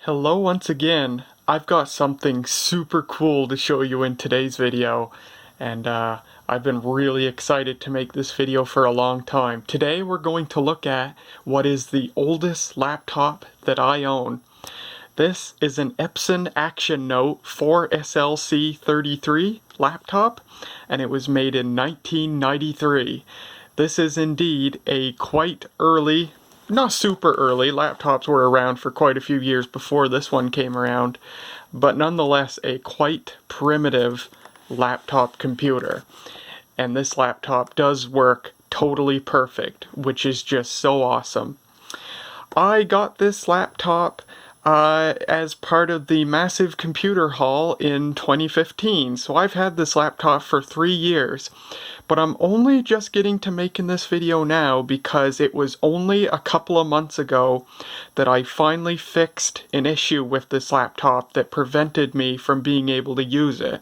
Hello once again. I've got something super cool to show you in today's video, and I've been really excited to make this video for a long time. Today we're going to look at what is the oldest laptop that I own. This is an Epson ActionNote 4SLC33 laptop, and it was made in 1993. This is indeed a quite early, not super early, laptops were around for quite a few years before this one came around, but nonetheless a quite primitive laptop computer. And this laptop does work totally perfect, which is just so awesome. I got this laptop as part of the massive computer haul in 2015. So I've had this laptop for 3 years, but I'm only just getting to making this video now because it was only a couple of months ago that I finally fixed an issue with this laptop that prevented me from being able to use it.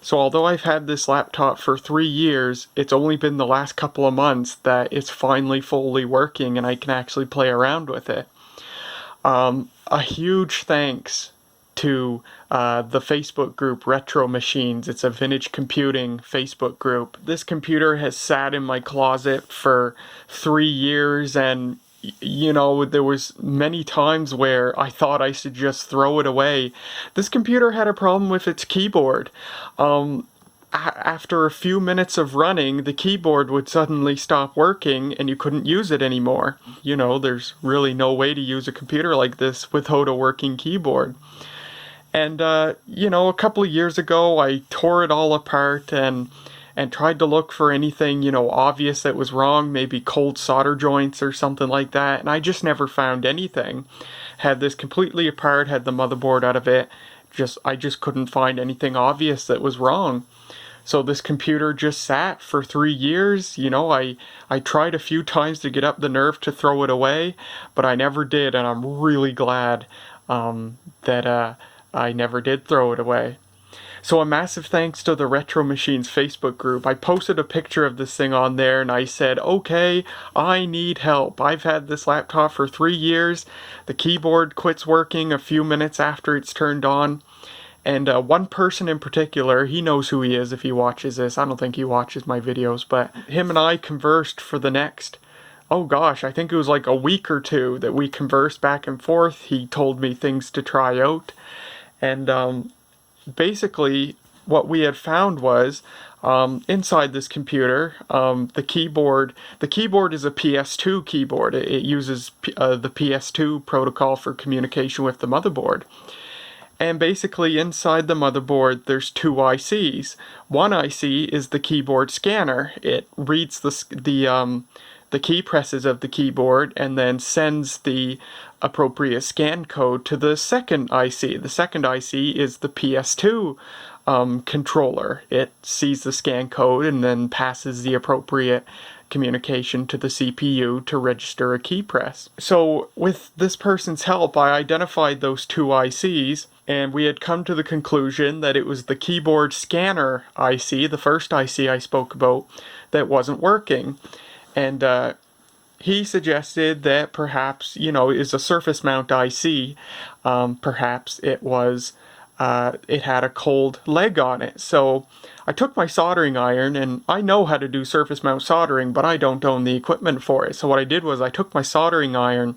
So although I've had this laptop for 3 years, it's only been the last couple of months that it's finally fully working and I can actually play around with it. A huge thanks to the Facebook group Retro Machines. It's a vintage computing Facebook group. This computer has sat in my closet for 3 years, and you know, there was many times where I thought I should just throw it away. This computer had a problem with its keyboard. After a few minutes of running, the keyboard would suddenly stop working and you couldn't use it anymore. You know, there's really no way to use a computer like this without a working keyboard. And, you know, a couple of years ago, I tore it all apart and tried to look for anything, you know, obvious that was wrong, maybe cold solder joints or something like that, and I just never found anything. Had this completely apart, had the motherboard out of it, I just couldn't find anything obvious that was wrong. So this computer just sat for 3 years. You know, I tried a few times to get up the nerve to throw it away, but I never did, and I'm really glad that I never did throw it away. So a massive thanks to the Retro Machines Facebook group. I posted a picture of this thing on there and I said, okay, I need help. I've had this laptop for 3 years. The keyboard quits working a few minutes after it's turned on. And one person in particular, he knows who he is if he watches this. I don't think he watches my videos, but him and I conversed for the next, oh gosh, I think it was like a week or two that we conversed back and forth. He told me things to try out. And basically what we had found was inside this computer, the keyboard is a PS2 keyboard. It uses the PS2 protocol for communication with the motherboard. And basically inside the motherboard there's 2 ICs. One IC is the keyboard scanner. It reads the key presses of the keyboard and then sends the appropriate scan code to the second IC. The second IC is the PS2 controller. It sees the scan code and then passes the appropriate communication to the CPU to register a key press. So with this person's help, I identified those 2 ICs, and we had come to the conclusion that it was the keyboard scanner IC, the first IC I spoke about, that wasn't working. And he suggested that perhaps, you know, it's a surface mount IC, perhaps it was, it had a cold leg on it. So I took my soldering iron, and I know how to do surface mount soldering, but I don't own the equipment for it. So what I did was I took my soldering iron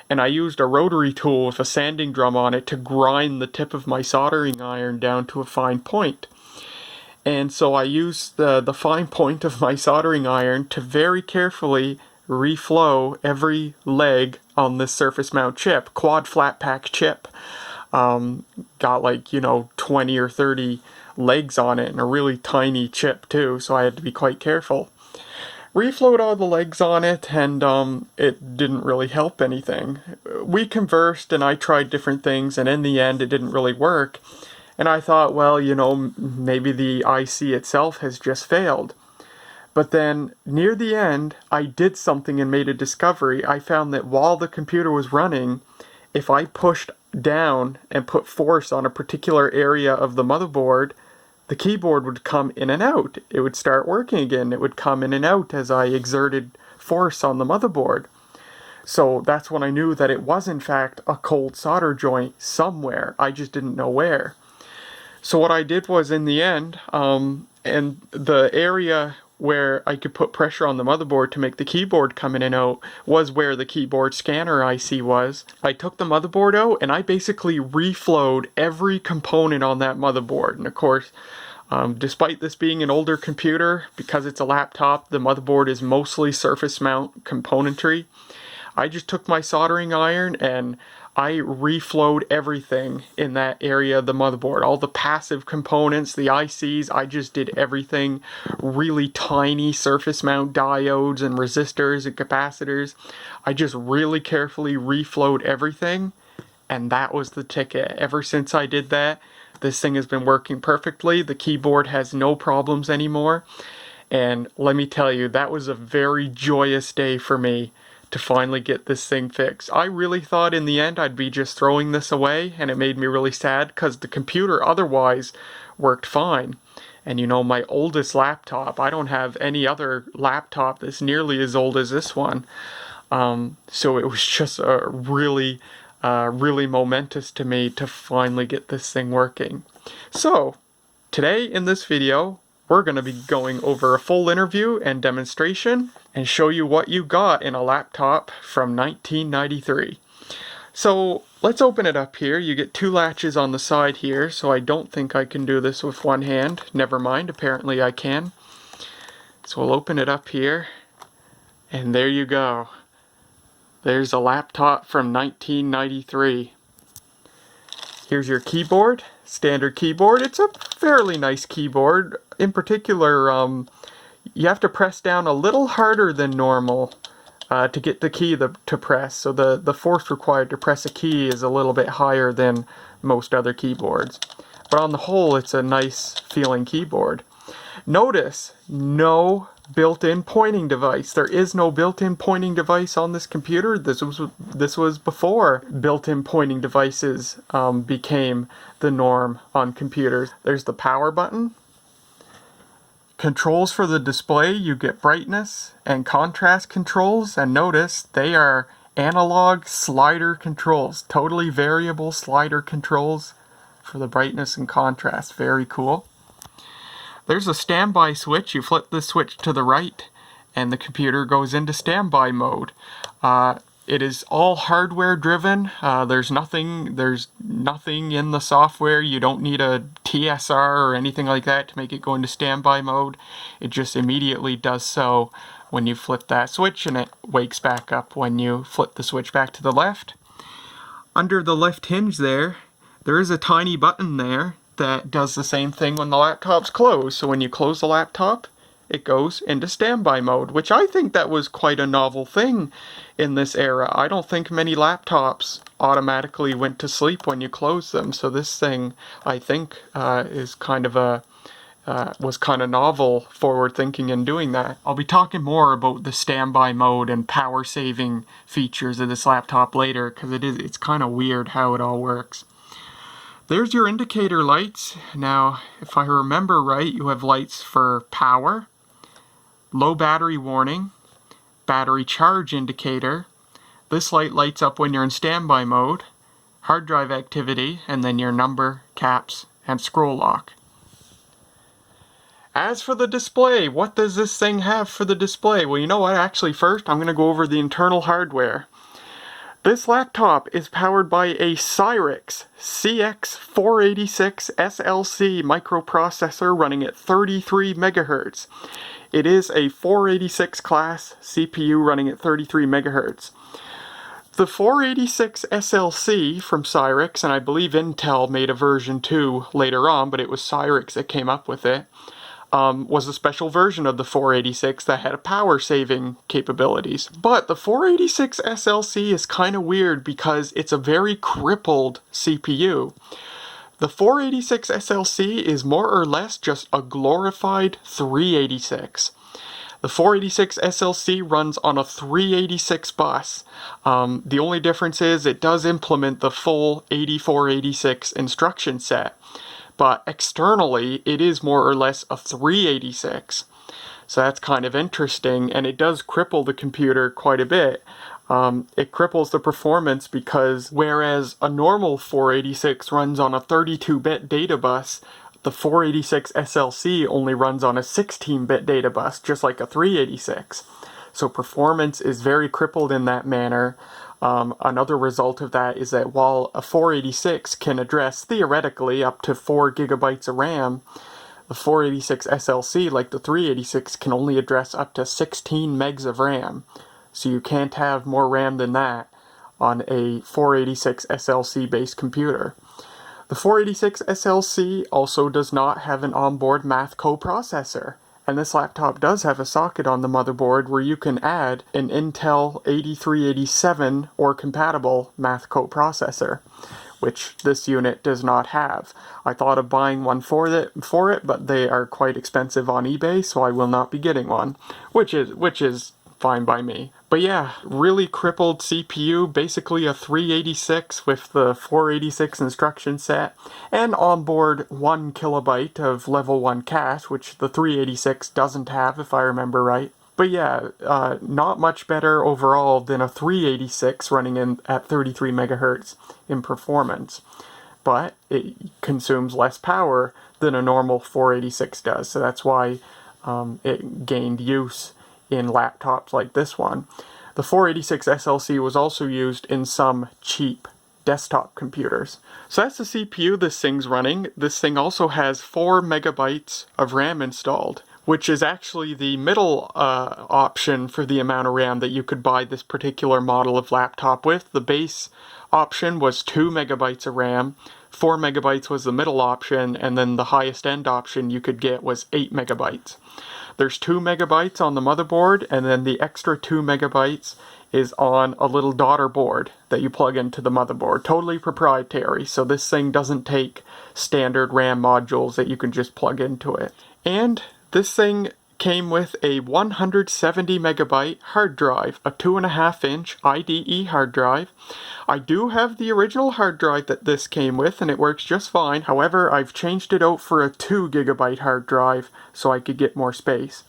and I used a rotary tool with a sanding drum on it to grind the tip of my soldering iron down to a fine point. And so I used the fine point of my soldering iron to very carefully reflow every leg on this surface mount chip, quad flat pack chip. Got like, you know, 20 or 30 legs on it and a really tiny chip too, so I had to be quite careful. Reflowed all the legs on it, and it didn't really help anything. We conversed and I tried different things, and in the end it didn't really work. And I thought, well, you know, maybe the IC itself has just failed. But then, near the end, I did something and made a discovery. I found that while the computer was running, if I pushed down and put force on a particular area of the motherboard, the keyboard would come in and out. It would start working again. It would come in and out as I exerted force on the motherboard. So that's when I knew that it was in fact a cold solder joint somewhere. I just didn't know where. So what I did was, in the end, and the area where I could put pressure on the motherboard to make the keyboard come in and out was where the keyboard scanner IC was. I took the motherboard out and I basically reflowed every component on that motherboard. And of course, despite this being an older computer, because it's a laptop, the motherboard is mostly surface mount componentry. I just took my soldering iron and I reflowed everything in that area of the motherboard. All the passive components, the ICs, I just did everything. Really tiny surface mount diodes and resistors and capacitors. I just really carefully reflowed everything, and that was the ticket. Ever since I did that, this thing has been working perfectly. The keyboard has no problems anymore. And let me tell you, that was a very joyous day for me to finally get this thing fixed. I really thought in the end I'd be just throwing this away, and it made me really sad because the computer otherwise worked fine. And you know, my oldest laptop, I don't have any other laptop that's nearly as old as this one. So it was just a really momentous to me to finally get this thing working. So today in this video, we're going to be going over a full interview and demonstration and show you what you got in a laptop from 1993. So let's open it up here. You get two latches on the side here, so I don't think I can do this with one hand. Never mind, apparently I can. So we'll open it up here, and there you go. There's a laptop from 1993. Here's your keyboard, standard keyboard. It's a fairly nice keyboard. In particular, you have to press down a little harder than normal to get the key to press. So the force required to press a key is a little bit higher than most other keyboards. But on the whole, it's a nice feeling keyboard. Notice, no built-in pointing device. There is no built-in pointing device on this computer. This was before built-in pointing devices became the norm on computers. There's the power button. Controls for the display, you get brightness and contrast controls, and notice they are analog slider controls, totally variable slider controls for the brightness and contrast. Very cool. There's a standby switch. You flip the switch to the right and the computer goes into standby mode. It is all hardware driven. There's nothing in the software. You don't need a TSR or anything like that to make it go into standby mode. It just immediately does so when you flip that switch, and it wakes back up when you flip the switch back to the left. Under the left hinge there is a tiny button there that does the same thing when the laptop's closed. So when you close the laptop, it goes into standby mode, which I think that was quite a novel thing in this era. I don't think many laptops automatically went to sleep when you close them. So this thing, I think, is kind of was kind of novel, forward thinking in doing that. I'll be talking more about the standby mode and power saving features of this laptop later, because it's kind of weird how it all works. There's your indicator lights. Now, if I remember right, you have lights for power, low battery warning, battery charge indicator. This light lights up when you're in standby mode, hard drive activity, and then your number, caps, and scroll lock. As for the display, what does this thing have for the display? Well, you know what? Actually, first, I'm going to go over the internal hardware. This laptop is powered by a Cyrix CX486 SLC microprocessor running at 33 MHz. It is a 486 class CPU running at 33 MHz. The 486 SLC from Cyrix, and I believe Intel made a version 2 later on, but it was Cyrix that came up with it, was a special version of the 486 that had power saving capabilities. But the 486 SLC is kind of weird because it's a very crippled CPU. The 486 SLC is more or less just a glorified 386. The 486 SLC runs on a 386 bus. The only difference is it does implement the full 8486 instruction set. But externally, it is more or less a 386. So that's kind of interesting, and it does cripple the computer quite a bit. It cripples the performance because whereas a normal 486 runs on a 32-bit data bus, the 486 SLC only runs on a 16-bit data bus, just like a 386. So performance is very crippled in that manner. Another result of that is that while a 486 can address theoretically up to 4 gigabytes of RAM, the 486 SLC, like the 386, can only address up to 16 megs of RAM. So you can't have more RAM than that on a 486 SLC based computer. The 486 SLC also does not have an onboard math coprocessor. And this laptop does have a socket on the motherboard where you can add an Intel 8387 or compatible math coprocessor, which this unit does not have. I thought of buying one for it, but they are quite expensive on eBay, so I will not be getting one, which is fine by me. But yeah, really crippled CPU, basically a 386 with the 486 instruction set, and onboard 1 kilobyte of level 1 cache, which the 386 doesn't have if I remember right. But yeah, not much better overall than a 386 running in at 33 megahertz in performance. But it consumes less power than a normal 486 does, so that's why it gained use in laptops like this one. The 486 SLC was also used in some cheap desktop computers. So that's the CPU this thing's running. This thing also has 4 megabytes of RAM installed, which is actually the middle option for the amount of RAM that you could buy this particular model of laptop with. The base option was 2 megabytes of RAM, 4 megabytes was the middle option, and then the highest end option you could get was 8 megabytes. There's 2 megabytes on the motherboard, and then the extra 2 megabytes is on a little daughter board that you plug into the motherboard. Totally proprietary, so this thing doesn't take standard RAM modules that you can just plug into it. And this thing came with a 170 megabyte hard drive, a 2.5-inch IDE hard drive. I do have the original hard drive that this came with, and it works just fine. However, I've changed it out for a 2 gigabyte hard drive so I could get more space.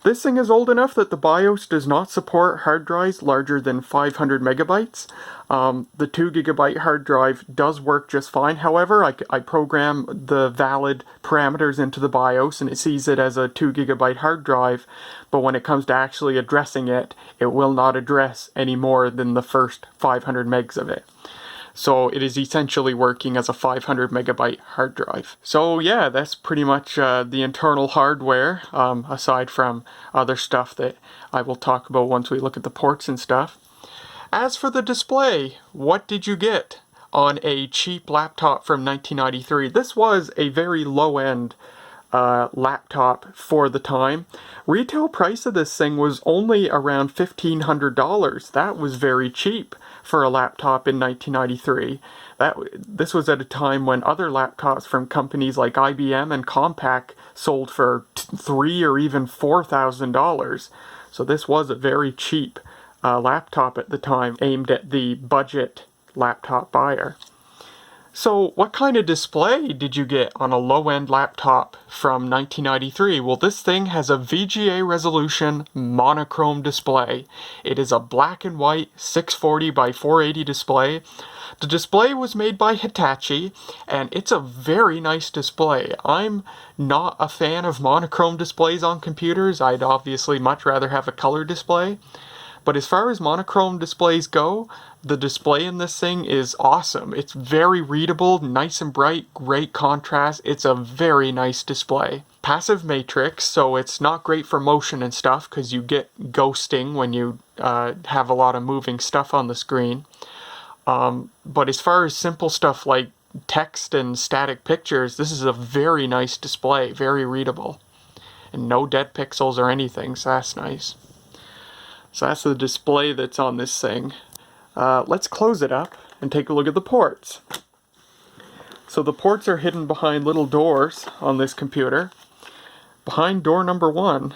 This thing is old enough that the BIOS does not support hard drives larger than 500 megabytes. The 2 gigabyte hard drive does work just fine. However, I program the valid parameters into the BIOS and it sees it as a 2 gigabyte hard drive, but when it comes to actually addressing it, it will not address any more than the first 500 megs of it. So it is essentially working as a 500 megabyte hard drive. So yeah, that's pretty much the internal hardware, aside from other stuff that I will talk about once we look at the ports and stuff. As for the display, what did you get on a cheap laptop from 1993? This was a very low-end laptop for the time. Retail price of this thing was only around $1,500. That was very cheap for a laptop in 1993. This was at a time when other laptops from companies like IBM and Compaq sold for $3,000 or even $4,000. So this was a very cheap laptop at the time, aimed at the budget laptop buyer. So what kind of display did you get on a low-end laptop from 1993? Well, this thing has a VGA resolution monochrome display. It is a black and white 640 by 480 display. The display was made by Hitachi, and it's a very nice display. I'm not a fan of monochrome displays on computers. I'd obviously much rather have a color display. But as far as monochrome displays go, the display in this thing is awesome. It's very readable, nice and bright, great contrast. It's a very nice display. Passive matrix, so it's not great for motion and stuff because you get ghosting when you have a lot of moving stuff on the screen. But as far as simple stuff like text and static pictures, this is a very nice display, very readable. And no dead pixels or anything, so that's nice. So that's the display that's on this thing. Let's close it up and take a look at the ports. So the ports are hidden behind little doors on this computer. Behind door number 1,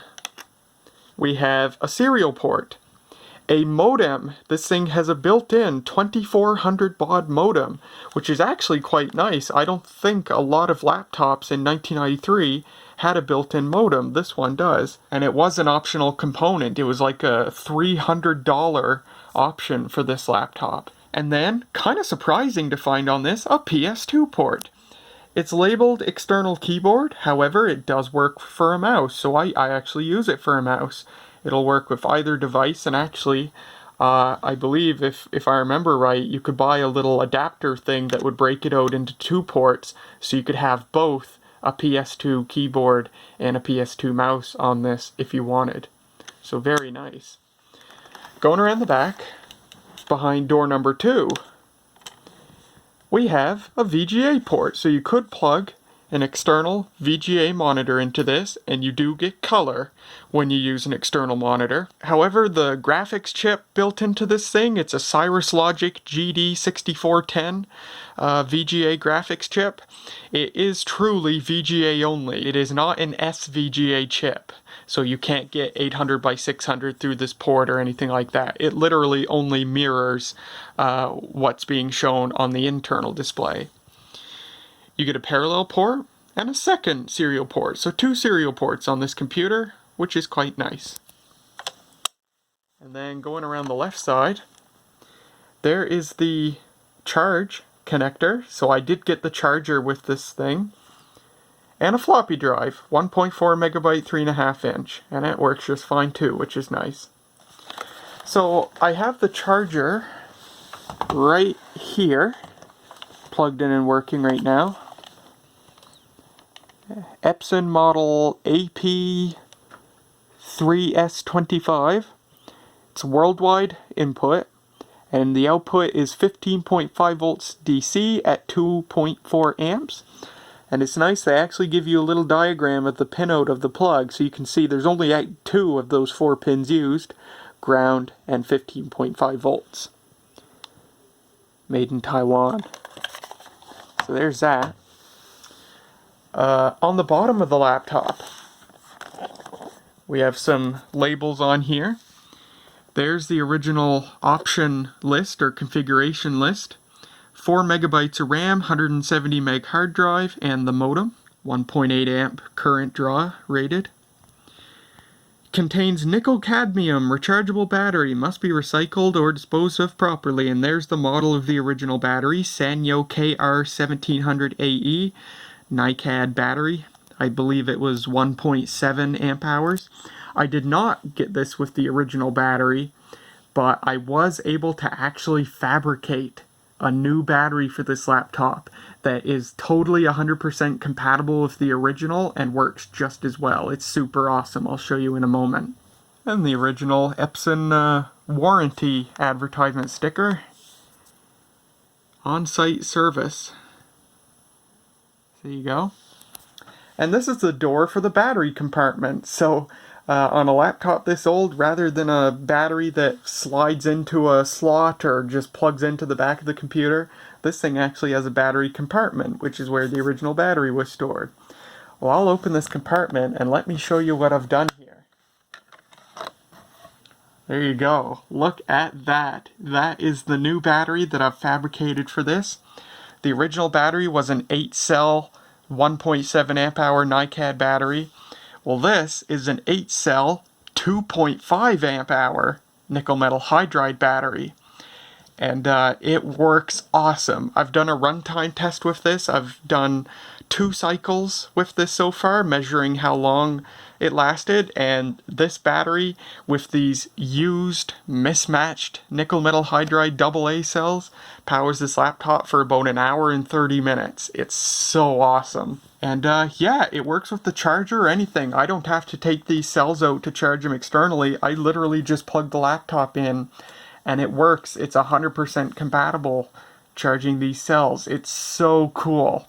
we have a serial port. A modem. This thing has a built-in 2400 baud modem, which is actually quite nice. I don't think a lot of laptops in 1993 had a built-in modem. This one does. And it was an optional component. It was like a $300 option for this laptop. And then, kind of surprising to find on this, a PS2 port. It's labeled external keyboard, however it does work for a mouse, so I actually use it for a mouse. It'll work with either device, and actually, I believe if I remember right, you could buy a little adapter thing that would break it out into 2 ports, so you could have both a PS2 keyboard and a PS2 mouse on this if you wanted. So very nice. Going around the back, behind door number 2, we have a VGA port. So you could plug an external VGA monitor into this, and you do get color when you use an external monitor. However, the graphics chip built into this thing, it's a Cirrus Logic GD6410 VGA graphics chip. It is truly VGA only. It is not an SVGA chip, so you can't get 800 by 600 through this port or anything like that. It literally only mirrors what's being shown on the internal display. You get a parallel port and a second serial port, so 2 serial ports on this computer, which is quite nice. And then going around the left side, there is the charge connector. So I did get the charger with this thing, and a floppy drive, 1.4 megabyte, 3.5 inch, and it works just fine too, which is nice. So I have the charger right here, plugged in and working right now. Epson model AP3S25. It's worldwide input, and the output is 15.5 volts DC at 2.4 amps. And it's nice, they actually give you a little diagram of the pinout of the plug, so you can see there's only 2 of those 4 pins used, ground and 15.5 volts. Made in Taiwan. So there's that. On the bottom of the laptop, we have some labels on here. There's the original option list or configuration list. 4 megabytes of RAM, 170 meg hard drive, and the modem. 1.8 amp current draw rated. Contains nickel cadmium rechargeable battery, must be recycled or disposed of properly. And there's the model of the original battery, Sanyo KR1700AE NiCad battery. I believe it was 1.7 amp hours. I did not get this with the original battery, but I was able to actually fabricate a new battery for this laptop that is totally 100% compatible with the original and works just as well. It's super awesome. I'll show you in a moment. And the original Epson warranty advertisement sticker. On-site service. There you go. And this is the door for the battery compartment. So on a laptop this old, rather than a battery that slides into a slot or just plugs into the back of the computer, this thing actually has a battery compartment, which is where the original battery was stored. Well, I'll open this compartment and let me show you what I've done here. There you go. Look at that. That is the new battery that I've fabricated for this. The original battery was an 8-cell, 1.7 amp hour NiCad battery. Well, this is an 8-cell, 2.5 amp hour nickel metal hydride battery. And it works awesome. I've done a runtime test with this. I've done 2 cycles with this so far, measuring how long it lasted, and this battery with these used, mismatched nickel metal hydride AA cells powers this laptop for about 1 hour and 30 minutes. It's so awesome. And yeah, it works with the charger or anything. I don't have to take these cells out to charge them externally. I literally just plug the laptop in and it works. It's 100% compatible charging these cells. It's so cool.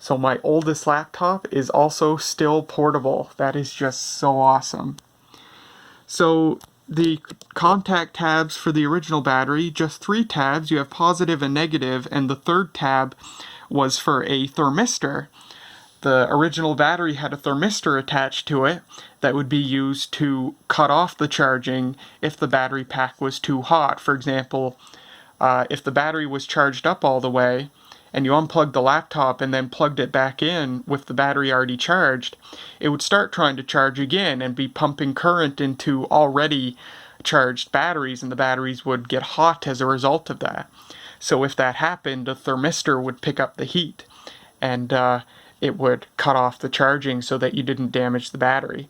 So my oldest laptop is also still portable. That is just so awesome. So the contact tabs for the original battery, just 3 tabs. You have positive and negative, and the 3rd tab was for a thermistor. The original battery had a thermistor attached to it that would be used to cut off the charging if the battery pack was too hot. For example, if the battery was charged up all the way, and you unplugged the laptop and then plugged it back in with the battery already charged, it would start trying to charge again and be pumping current into already charged batteries, and the batteries would get hot as a result of that. So if that happened, the thermistor would pick up the heat, and it would cut off the charging so that you didn't damage the battery.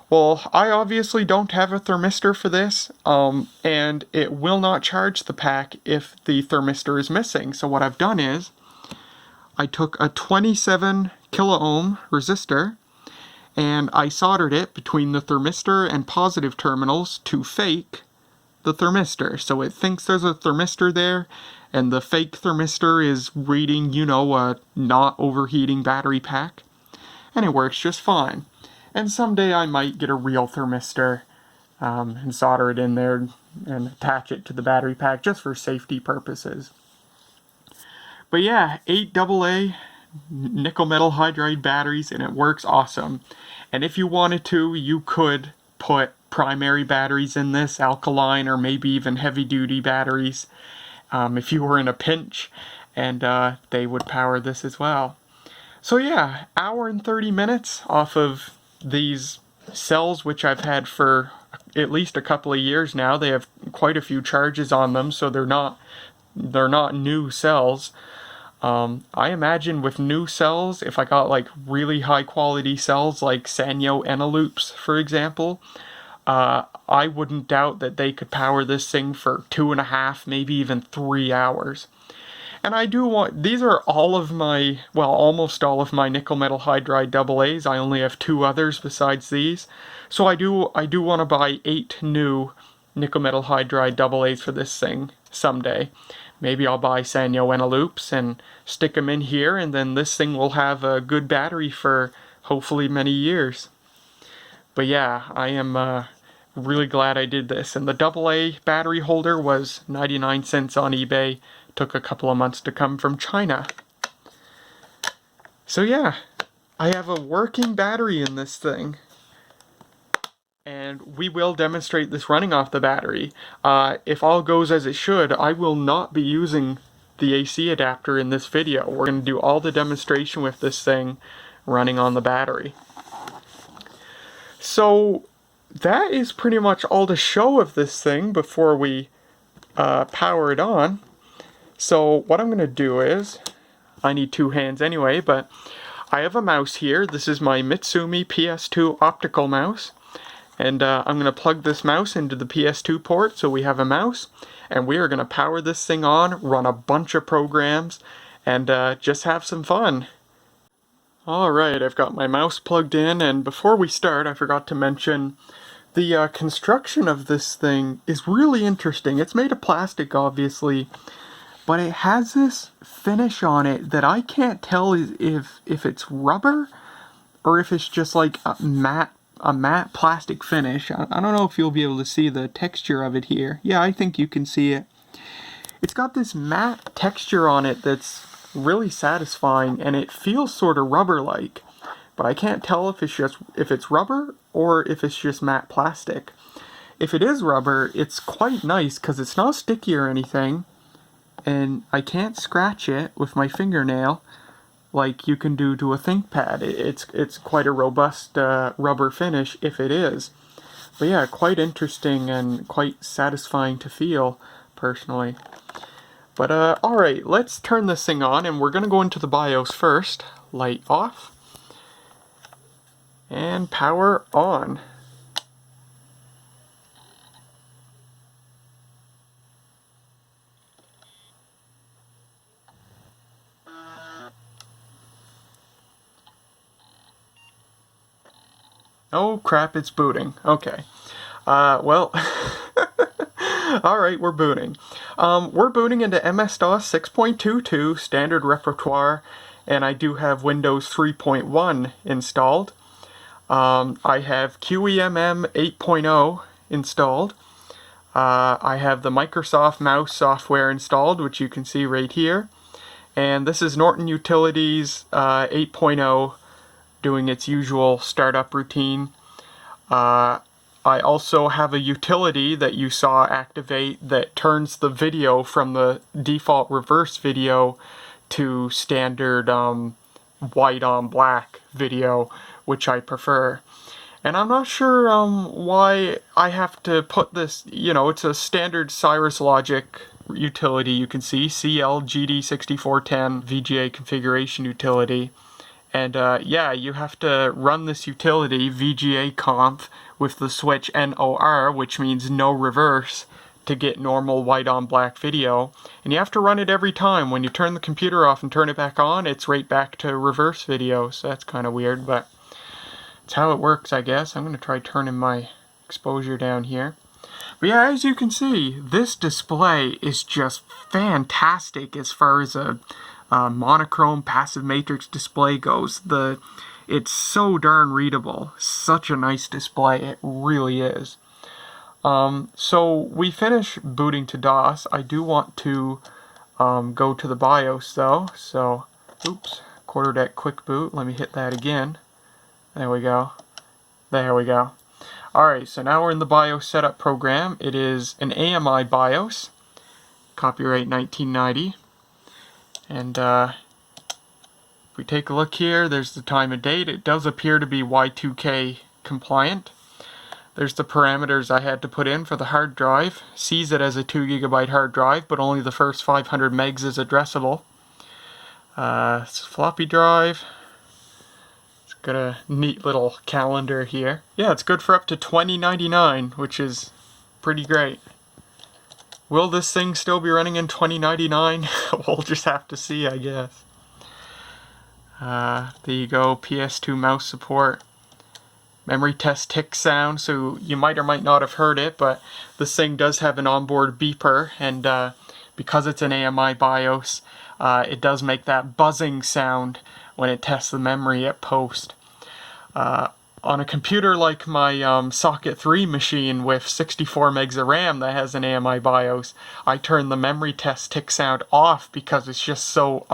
Well, I obviously don't have a thermistor for this, and it will not charge the pack if the thermistor is missing. So what I've done is, I took a 27 kilo ohm resistor, and I soldered it between the thermistor and positive terminals to fake the thermistor. So it thinks there's a thermistor there, and the fake thermistor is reading, you know, a not overheating battery pack, and it works just fine. And someday I might get a real thermistor and solder it in there and attach it to the battery pack just for safety purposes. But yeah, 8 AA nickel metal hydride batteries, and it works awesome. And if you wanted to, you could put primary batteries in this, alkaline or maybe even heavy duty batteries, if you were in a pinch, and they would power this as well. So yeah, hour and 30 minutes off of these cells, which I've had for at least a couple of years now. They have quite a few charges on them, so they're not new cells. I imagine with new cells, if I got like really high quality cells like Sanyo Eneloops, for example, I wouldn't doubt that they could power this thing for 2.5, maybe even 3 hours. And I do want, these are all of my, well, almost all of my nickel metal hydride AA's. I only have 2 others besides these. So I do want to buy 8 new nickel metal hydride AA's for this thing someday. Maybe I'll buy Sanyo Eneloops and stick them in here, and then this thing will have a good battery for hopefully many years. But yeah, I am really glad I did this. And the AA battery holder was 99 cents on eBay. Took a couple of months to come from China. So yeah, I have a working battery in this thing. And we will demonstrate this running off the battery. If all goes as it should, I will not be using the AC adapter in this video. We're going to do all the demonstration with this thing running on the battery. So that is pretty much all the show of this thing before we power it on. So what I'm going to do is, I need 2 hands anyway, but I have a mouse here. This is my Mitsumi PS2 optical mouse. And I'm going to plug this mouse into the PS2 port, so we have a mouse. And we are going to power this thing on, run a bunch of programs, and just have some fun. Alright, I've got my mouse plugged in, and before we start, I forgot to mention the construction of this thing is really interesting. It's made of plastic, obviously, but it has this finish on it that I can't tell if it's rubber or if it's just like a matte plastic finish. I don't know if you'll be able to see the texture of it here. Yeah, I think you can see it. It's got this matte texture on it that's really satisfying, and it feels sort of rubber-like. But I can't tell if it's rubber or if it's just matte plastic. If it is rubber, it's quite nice because it's not sticky or anything, and I can't scratch it with my fingernail like you can do to a ThinkPad. It's quite a robust rubber finish if it is. But yeah, quite interesting and quite satisfying to feel, personally. But alright, let's turn this thing on, and we're going to go into the BIOS first. Light off. And power on. Oh crap, it's booting. Okay. Well, alright, we're booting. We're booting into MS-DOS 6.22 standard repertoire, and I do have Windows 3.1 installed. I have QEMM 8.0 installed. I have the Microsoft Mouse software installed, which you can see right here. And this is Norton Utilities 8.0 doing its usual startup routine. I also have a utility that you saw activate that turns the video from the default reverse video to standard white on black video, which I prefer. And I'm not sure why I have to put this, it's a standard Cirrus Logic utility. You can see CLGD6410 VGA configuration utility. And yeah, you have to run this utility, VGA conf, with the switch NOR, which means no reverse, to get normal white on black video. And you have to run it every time. When you turn the computer off and turn it back on, it's right back to reverse video. So that's kind of weird, but it's how it works, I guess. I'm going to try turning my exposure down here. But yeah, as you can see, this display is just fantastic as far as a monochrome passive matrix display goes. It's so darn readable. Such a nice display. It really is. So we finish booting to DOS. I do want to go to the BIOS though. So, oops, quarter deck quick boot. Let me hit that again. There we go. There we go. Alright, so now we're in the BIOS setup program. It is an AMI BIOS. Copyright 1990. And if we take a look here, there's the time and date. It does appear to be Y2K compliant. There's the parameters I had to put in for the hard drive. Sees it as a 2 GB hard drive, but only the first 500 megs is addressable. It's a floppy drive. It's got a neat little calendar here. Yeah, it's good for up to $20.99, which is pretty great. Will this thing still be running in 2099? We'll just have to see, I guess. There you go, PS2 mouse support. Memory test tick sound, so you might or might not have heard it, but this thing does have an onboard beeper, and because it's an AMI BIOS, it does make that buzzing sound when it tests the memory at post. On a computer like my Socket 3 machine with 64 megs of RAM that has an AMI BIOS, I turn the memory test tick sound off because it's just so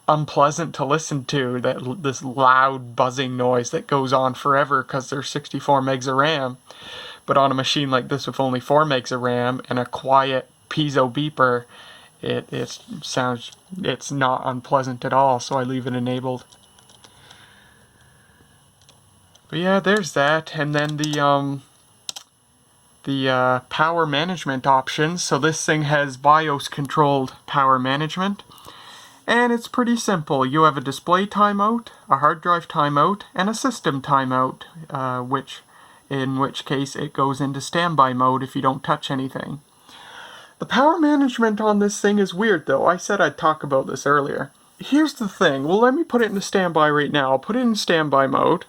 unpleasant to listen to, this loud buzzing noise that goes on forever because there's 64 megs of RAM. But on a machine like this with only 4 megs of RAM and a quiet piezo beeper, it's not unpleasant at all, so I leave it enabled. But yeah, there's that, and then the power management options. So this thing has BIOS controlled power management, and it's pretty simple. You have a display timeout, a hard drive timeout, and a system timeout, in which case it goes into standby mode if you don't touch anything. The power management on this thing is weird though. I said I'd talk about this earlier. Here's the thing. Well, let me put it into standby right now. I'll put it in standby mode.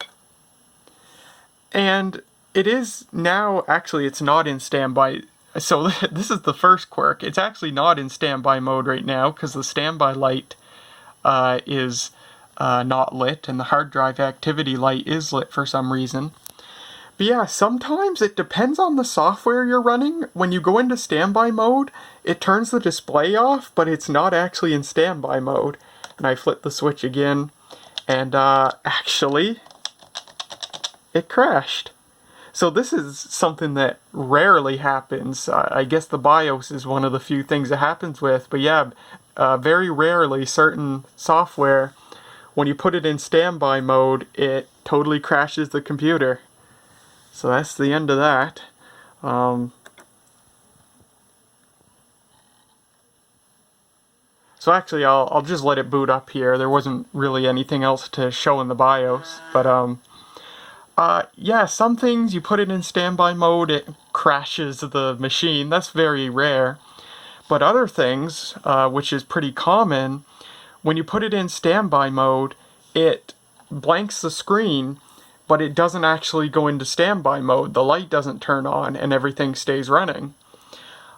And it is now, actually it's not in standby, so this is the first quirk. It's actually not in standby mode right now because the standby light is not lit and the hard drive activity light is lit for some reason. But yeah, sometimes it depends on the software you're running. When you go into standby mode, it turns the display off, but it's not actually in standby mode. And I flip the switch again, and actually, it crashed. So this is something that rarely happens. I guess the BIOS is one of the few things it happens with. But yeah, very rarely certain software, when you put it in standby mode, it totally crashes the computer. So that's the end of that. So actually, I'll just let it boot up here. There wasn't really anything else to show in the BIOS, but yeah, some things you put it in standby mode, it crashes the machine. That's very rare. But other things, which is pretty common, when you put it in standby mode, it blanks the screen, but it doesn't actually go into standby mode. The light doesn't turn on and everything stays running.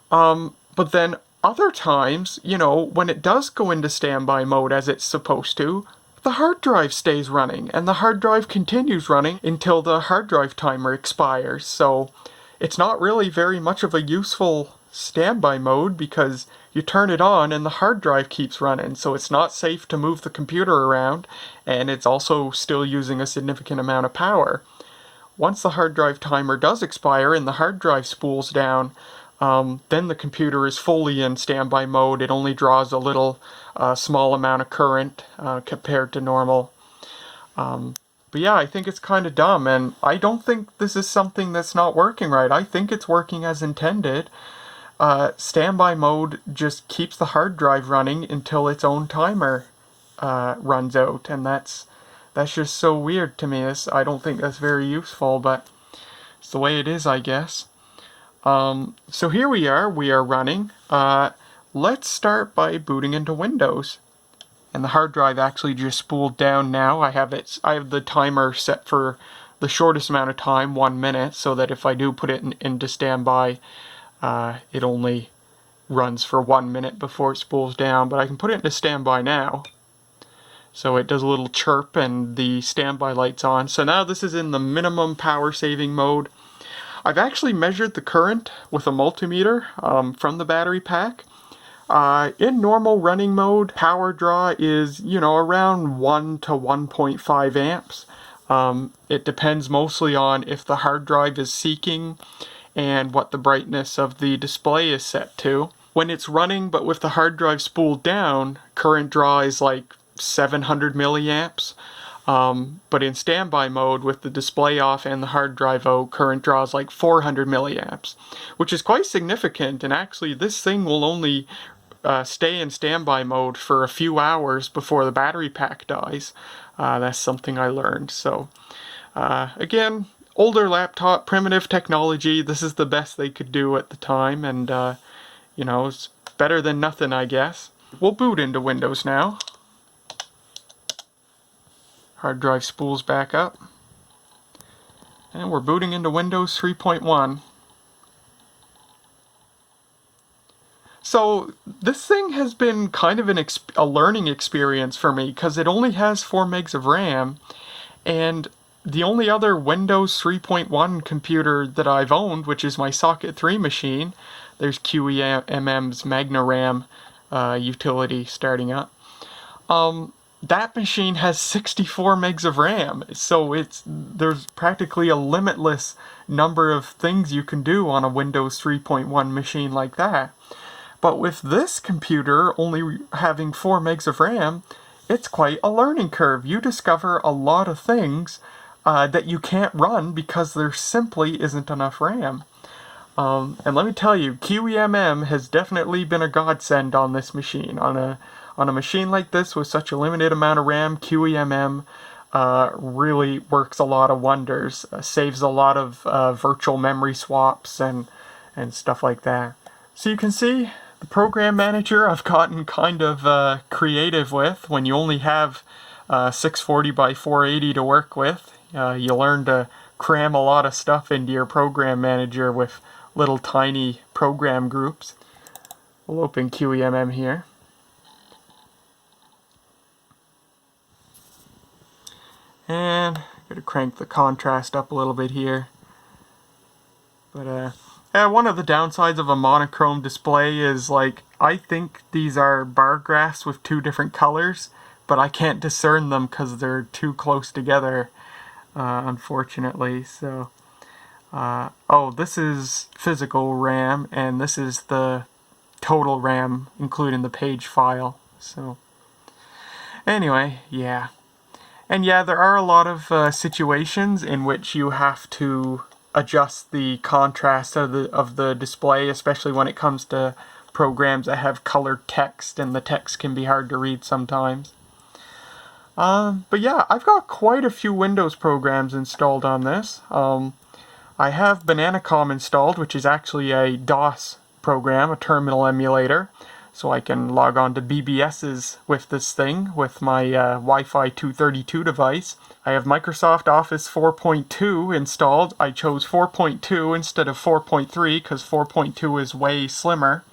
But then other times, when it does go into standby mode as it's supposed to, the hard drive stays running, and the hard drive continues running until the hard drive timer expires. So it's not really very much of a useful standby mode because you turn it on and the hard drive keeps running. So it's not safe to move the computer around, and it's also still using a significant amount of power. Once the hard drive timer does expire and the hard drive spools down, then the computer is fully in standby mode. It only draws a little small amount of current compared to normal. But yeah, I think it's kind of dumb, and I don't think this is something that's not working right. I think it's working as intended. Standby mode just keeps the hard drive running until its own timer runs out, and that's just so weird to me. I don't think that's very useful, but it's the way it is, I guess. So here we are running. Let's start by booting into Windows. And the hard drive actually just spooled down now. I have the timer set for the shortest amount of time, 1 minute, so that if I do put it into standby, it only runs for 1 minute before it spools down. But I can put it into standby now. So it does a little chirp and the standby light's on. So now this is in the minimum power saving mode. I've actually measured the current with a multimeter from the battery pack. In normal running mode, power draw is, around 1 to 1.5 amps. It depends mostly on if the hard drive is seeking and what the brightness of the display is set to. When it's running but with the hard drive spooled down, current draw is like 700 milliamps. But in standby mode with the display off and the hard drive out, current draw is like 400 milliamps, which is quite significant. And actually this thing will only stay in standby mode for a few hours before the battery pack dies. That's something I learned. So again, older laptop, primitive technology. This is the best they could do at the time, and it's better than nothing, I guess. We'll boot into Windows now. Hard drive spools back up. And we're booting into Windows 3.1. So this thing has been kind of a learning experience for me because it only has 4 megs of RAM, and the only other Windows 3.1 computer that I've owned, which is my Socket 3 machine, there's QEMM's MagnaRAM utility starting up. That machine has 64 megs of RAM, so there's practically a limitless number of things you can do on a Windows 3.1 machine like that. But with this computer only having 4 megs of RAM, it's quite a learning curve. You discover a lot of things that you can't run because there simply isn't enough RAM. And let me tell you, QEMM has definitely been a godsend on this machine. On a machine like this with such a limited amount of RAM, QEMM really works a lot of wonders. Saves a lot of virtual memory swaps and stuff like that. So you can see the program manager I've gotten kind of creative with. When you only have 640 by 480 to work with, you learn to cram a lot of stuff into your program manager with little tiny program groups. We'll open QEMM here. And I'm going to crank the contrast up a little bit here. But one of the downsides of a monochrome display is, like, I think these are bar graphs with 2 different colors, but I can't discern them because they're too close together, unfortunately. So, oh, this is physical RAM, and this is the total RAM, including the page file. So, anyway, yeah. And yeah, there are a lot of situations in which you have to adjust the contrast of the display, especially when it comes to programs that have colored text, and the text can be hard to read sometimes. But yeah, I've got quite a few Windows programs installed on this. I have Bananacom installed, which is actually a DOS program, a terminal emulator. So I can log on to BBS's with this thing, with my Wi-Fi 232 device. I have Microsoft Office 4.2 installed. I chose 4.2 instead of 4.3 because 4.2 is way slimmer.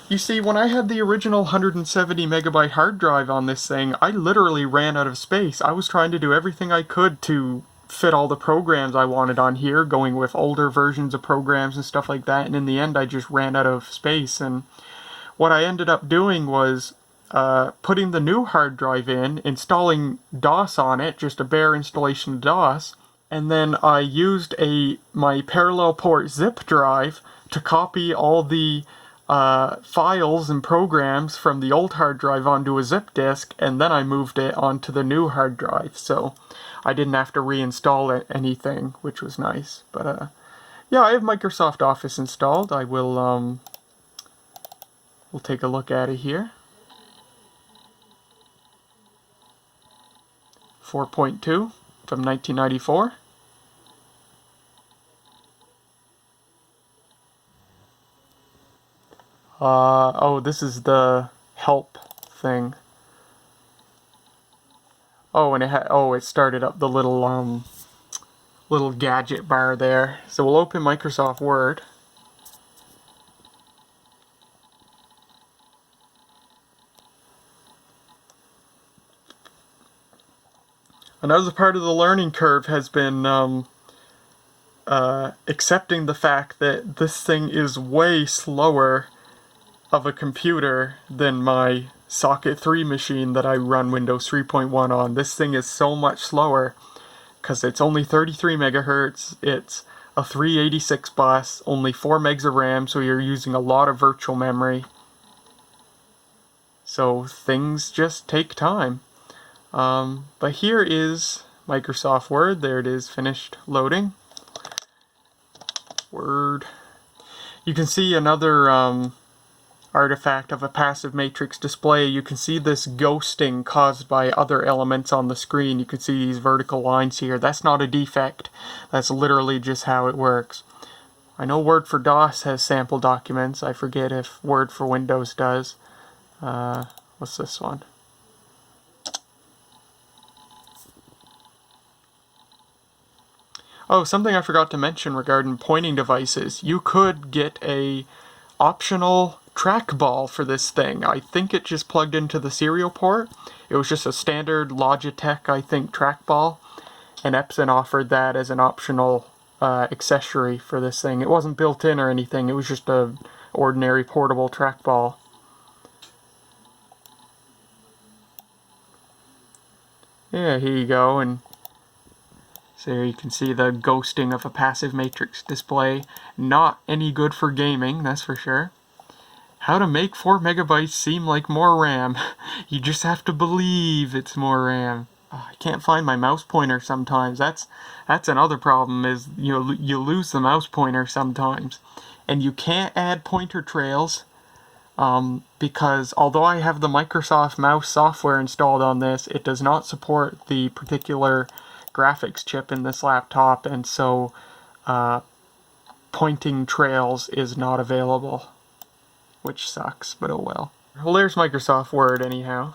You see, when I had the original 170 megabyte hard drive on this thing, I literally ran out of space. I was trying to do everything I could to fit all the programs I wanted on here, going with older versions of programs and stuff like that, and in the end I just ran out of space. And what I ended up doing was putting the new hard drive in, installing DOS on it, just a bare installation of DOS, and then I used my parallel port zip drive to copy all the files and programs from the old hard drive onto a zip disk, and then I moved it onto the new hard drive, so I didn't have to reinstall anything, which was nice. But yeah, I have Microsoft Office installed. I will we'll take a look at it here. 4.2 from 1994. Oh, this is the help thing. Oh, and it started up the little gadget bar there. So we'll open Microsoft Word. Another part of the learning curve has been accepting the fact that this thing is way slower of a computer than my Socket 3 machine that I run Windows 3.1 on. This thing is so much slower because it's only 33 megahertz, it's a 386 bus, only 4 megs of RAM, so you're using a lot of virtual memory. So things just take time. But here is Microsoft Word. There it is, finished loading. Word. You can see another artifact of a passive matrix display. You can see this ghosting caused by other elements on the screen. You can see these vertical lines here. That's not a defect. That's literally just how it works. I know Word for DOS has sample documents. I forget if Word for Windows does. What's this one? Oh, something I forgot to mention regarding pointing devices. You could get a optional trackball for this thing. I think it just plugged into the serial port. It was just a standard Logitech, I think, trackball, and Epson offered that as an optional accessory for this thing. It wasn't built in or anything, it was just a ordinary portable trackball. Yeah, here you go, and so here you can see the ghosting of a passive matrix display. Not any good for gaming, that's for sure. How to make 4 megabytes seem like more RAM. You just have to believe it's more RAM. Oh, I can't find my mouse pointer sometimes. That's another problem, is you lose the mouse pointer sometimes. And you can't add pointer trails because although I have the Microsoft mouse software installed on this, it does not support the particular graphics chip in this laptop, and so pointing trails is not available, which sucks, but oh well. Well, there's Microsoft Word anyhow.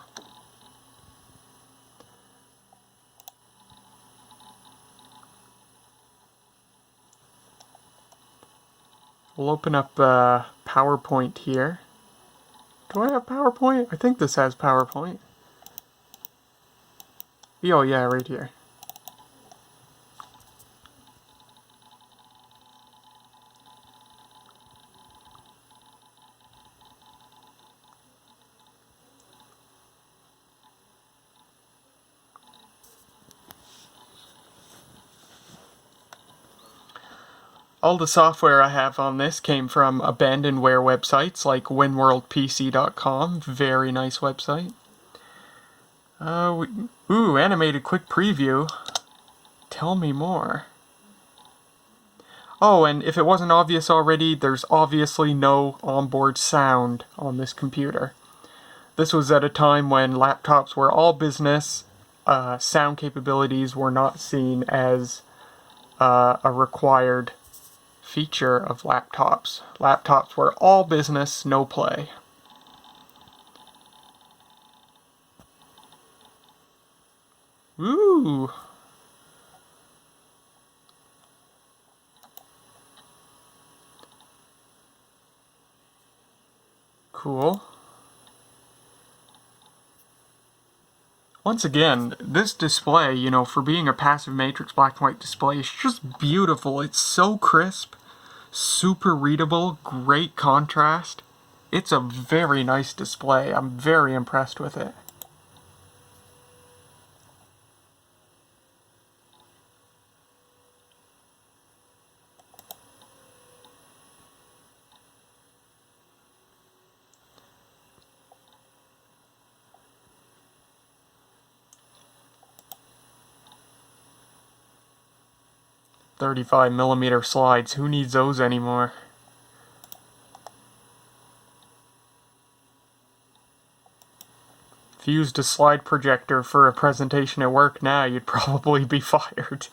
We'll open up PowerPoint here. Do I have PowerPoint? I think this has PowerPoint. Oh yeah, right here. All the software I have on this came from abandonware websites like winworldpc.com. Very nice website. Ooh, animated quick preview. Tell me more. Oh, and if it wasn't obvious already, there's obviously no onboard sound on this computer. This was at a time when laptops were all business. Sound capabilities were not seen as a required feature of laptops. Laptops were all business, no play. Ooh. Cool. Once again, this display, for being a passive matrix black and white display, is just beautiful. It's so crisp, super readable, great contrast. It's a very nice display. I'm very impressed with it. 35mm slides. Who needs those anymore? If you used a slide projector for a presentation at work now, you'd probably be fired.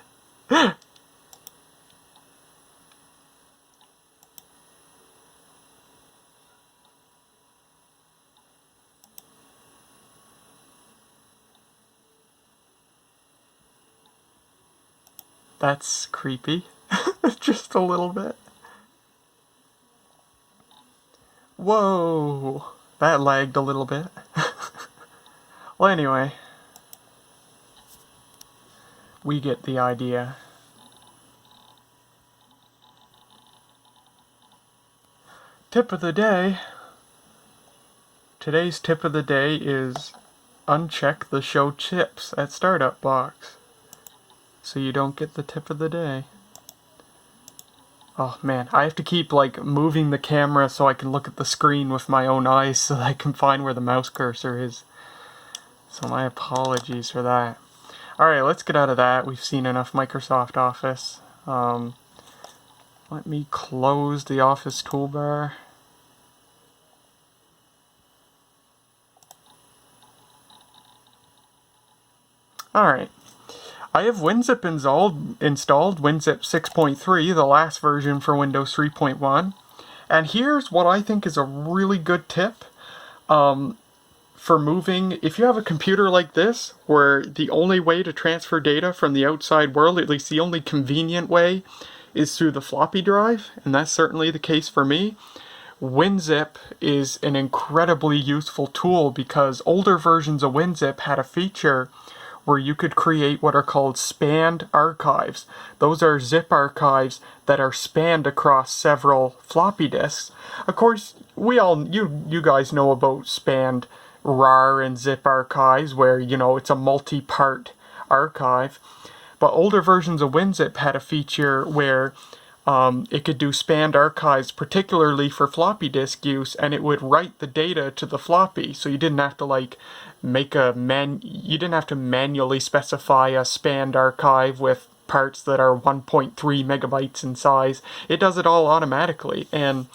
That's creepy. Just a little bit. Whoa! That lagged a little bit. Well, anyway. We get the idea. Tip of the day. Today's tip of the day is uncheck the show chips at startup box, so you don't get the tip of the day. Oh man, I have to keep like moving the camera so I can look at the screen with my own eyes so that I can find where the mouse cursor is. So my apologies for that. Alright, let's get out of that. We've seen enough Microsoft Office. Let me close the Office toolbar. Alright. I have Winzip installed, Winzip 6.3, the last version for Windows 3.1. And here's what I think is a really good tip for moving. If you have a computer like this, where the only way to transfer data from the outside world, at least the only convenient way, is through the floppy drive, and that's certainly the case for me, Winzip is an incredibly useful tool because older versions of Winzip had a feature where you could create what are called spanned archives. Those are zip archives that are spanned across several floppy disks. Of course, you guys know about spanned RAR and zip archives where, you know, it's a multi-part archive. But older versions of Winzip had a feature where it could do spanned archives, particularly for floppy disk use, and it would write the data to the floppy, so you didn't have to like you didn't have to manually specify a spanned archive with parts that are 1.3 megabytes in size. It does it all automatically, and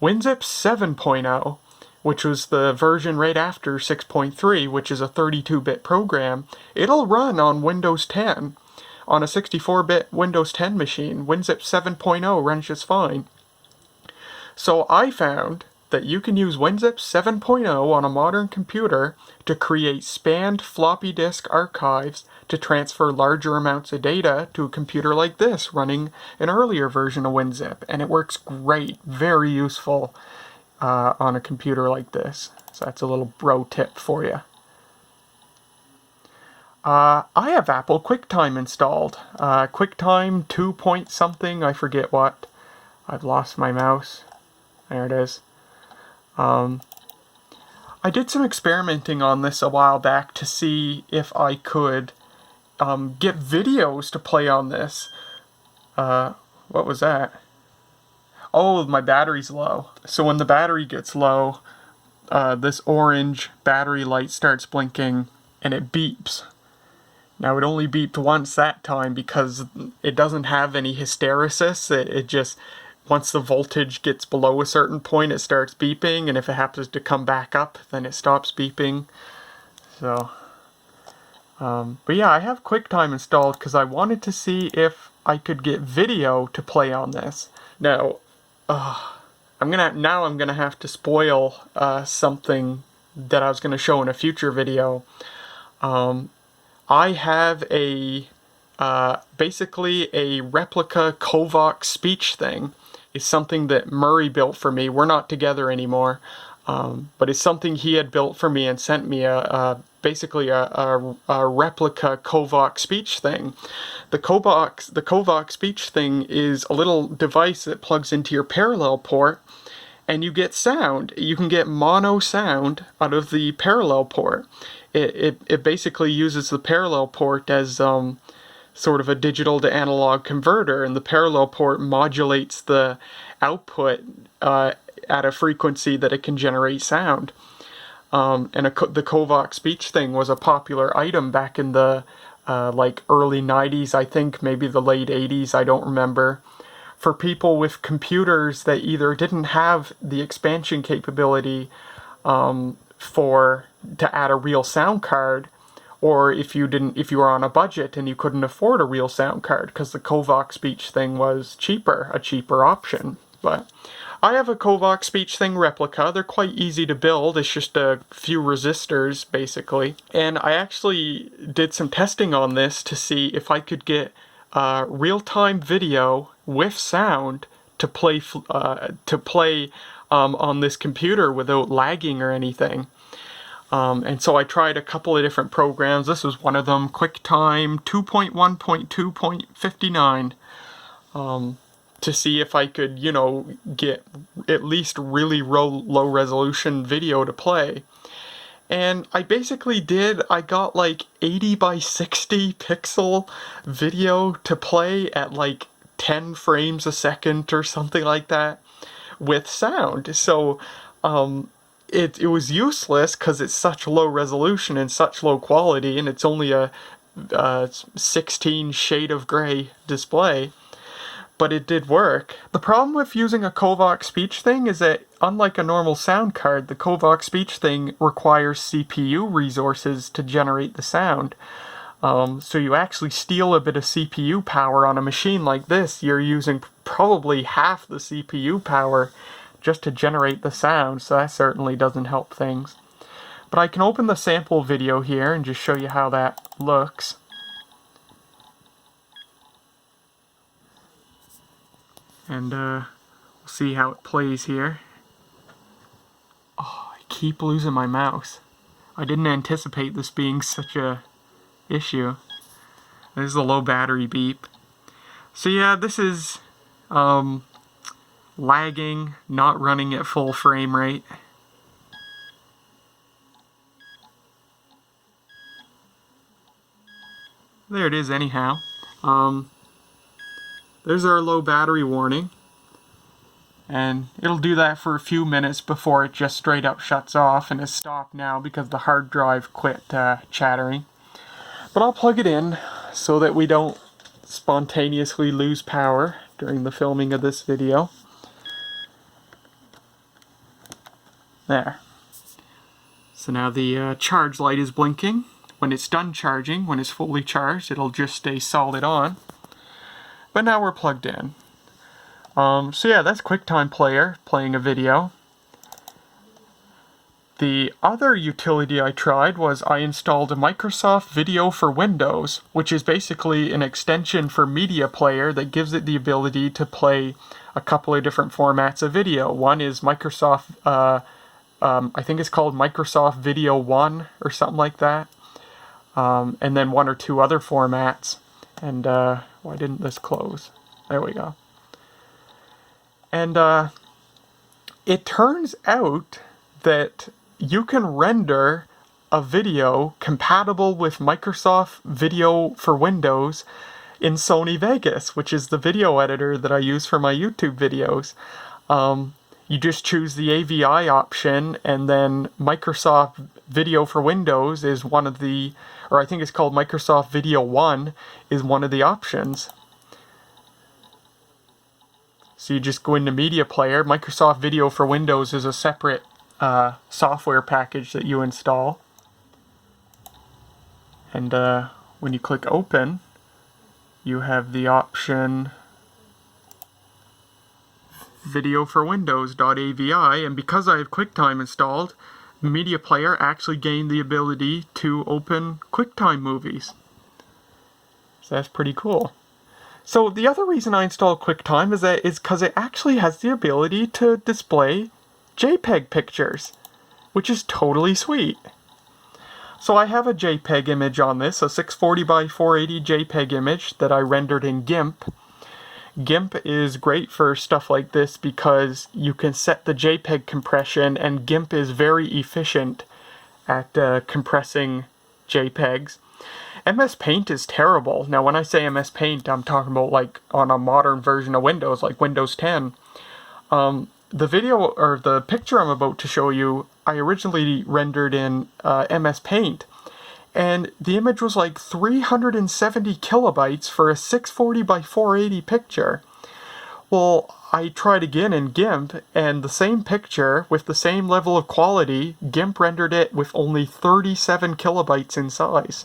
Winzip 7.0, which was the version right after 6.3, which is a 32-bit program, it'll run on Windows 10. On a 64-bit Windows 10 machine, Winzip 7.0 runs just fine. So I found that you can use Winzip 7.0 on a modern computer to create spanned floppy disk archives to transfer larger amounts of data to a computer like this running an earlier version of Winzip. And it works great, very useful on a computer like this. So that's a little bro tip for you. I have Apple Quicktime installed. Quicktime 2 point something, I forget what. I've lost my mouse. There it is. I did some experimenting on this a while back to see if I could get videos to play on this. What was that? Oh, my battery's low. So when the battery gets low, this orange battery light starts blinking and it beeps. Now it only beeped once that time because it doesn't have any hysteresis. It just, once the voltage gets below a certain point, it starts beeping, and if it happens to come back up, then it stops beeping. So, but yeah, I have QuickTime installed because I wanted to see if I could get video to play on this. Now, I'm gonna have to spoil something that I was gonna show in a future video. I have basically a replica Kovac speech thing. It's something that Murray built for me. We're not together anymore, but it's something he had built for me and sent me basically a replica Kovac speech thing. The Kovac speech thing is a little device that plugs into your parallel port, and you get sound. You can get mono sound out of the parallel port. It basically uses the parallel port as sort of a digital to analog converter, and the parallel port modulates the output at a frequency that it can generate sound. The Kovac speech thing was a popular item back in the like early 90s, I think, maybe the late 80s, I don't remember, for people with computers that either didn't have the expansion capability to add a real sound card, or if you were on a budget and you couldn't afford a real sound card because the Kovac speech thing was a cheaper option. But I have a Kovac speech thing replica. They're quite easy to build. It's just a few resistors, basically. And I actually did some testing on this to see if I could get real-time video with sound to play on this computer without lagging or anything. And so I tried a couple of different programs. This was one of them, QuickTime 2.1.2.59, to see if I could, get at least really low resolution video to play. And I basically did. I got like 80 by 60 pixel video to play at like 10 frames a second or something like that with sound. So, it was useless because it's such low resolution and such low quality, and it's only a 16 shade of gray display, but it did work. The problem with using a Kovac speech thing is that, unlike a normal sound card, the Kovac speech thing requires CPU resources to generate the sound. So you actually steal a bit of CPU power on a machine like this. You're using probably half the CPU power just to generate the sound, so that certainly doesn't help things. But I can open the sample video here and just show you how that looks. And we'll see how it plays here. Oh, I keep losing my mouse. I didn't anticipate this being such a issue. This is a low battery beep. So yeah, this is lagging, not running at full frame rate. There it is anyhow. There's our low battery warning. And it'll do that for a few minutes before it just straight up shuts off, and it's stopped now because the hard drive quit chattering. But I'll plug it in so that we don't spontaneously lose power during the filming of this video. There. So now the charge light is blinking. When it's done charging, when it's fully charged, it'll just stay solid on. But now we're plugged in. So yeah, that's QuickTime Player playing a video. The other utility I tried was I installed a Microsoft Video for Windows, which is basically an extension for Media Player that gives it the ability to play a couple of different formats of video. One is Microsoft, I think it's called Microsoft Video 1 or something like that. And then one or two other formats. And why didn't this close? There we go. And it turns out that you can render a video compatible with Microsoft Video for Windows in Sony Vegas, which is the video editor that I use for my YouTube videos. You just choose the AVI option, and then Microsoft Video for Windows is one of the, or I think it's called Microsoft Video 1, is one of the options. So you just go into Media Player. Microsoft Video for Windows is a separate software package that you install. And when you click Open, you have the option Video for Windows.avi, and because I have QuickTime installed, Media Player actually gained the ability to open QuickTime movies. So that's pretty cool. So the other reason I installed QuickTime is because it actually has the ability to display JPEG pictures, which is totally sweet. So I have a JPEG image on this, a 640 by 480 JPEG image that I rendered in GIMP. GIMP is great for stuff like this because you can set the JPEG compression, and GIMP is very efficient at compressing JPEGs. MS Paint is terrible. Now when I say MS Paint, I'm talking about like on a modern version of Windows, like Windows 10. The video, or the picture I'm about to show you, I originally rendered in MS Paint, and the image was like 370 kilobytes for a 640 by 480 picture. Well, I tried again in GIMP, and the same picture with the same level of quality, GIMP rendered it with only 37 kilobytes in size.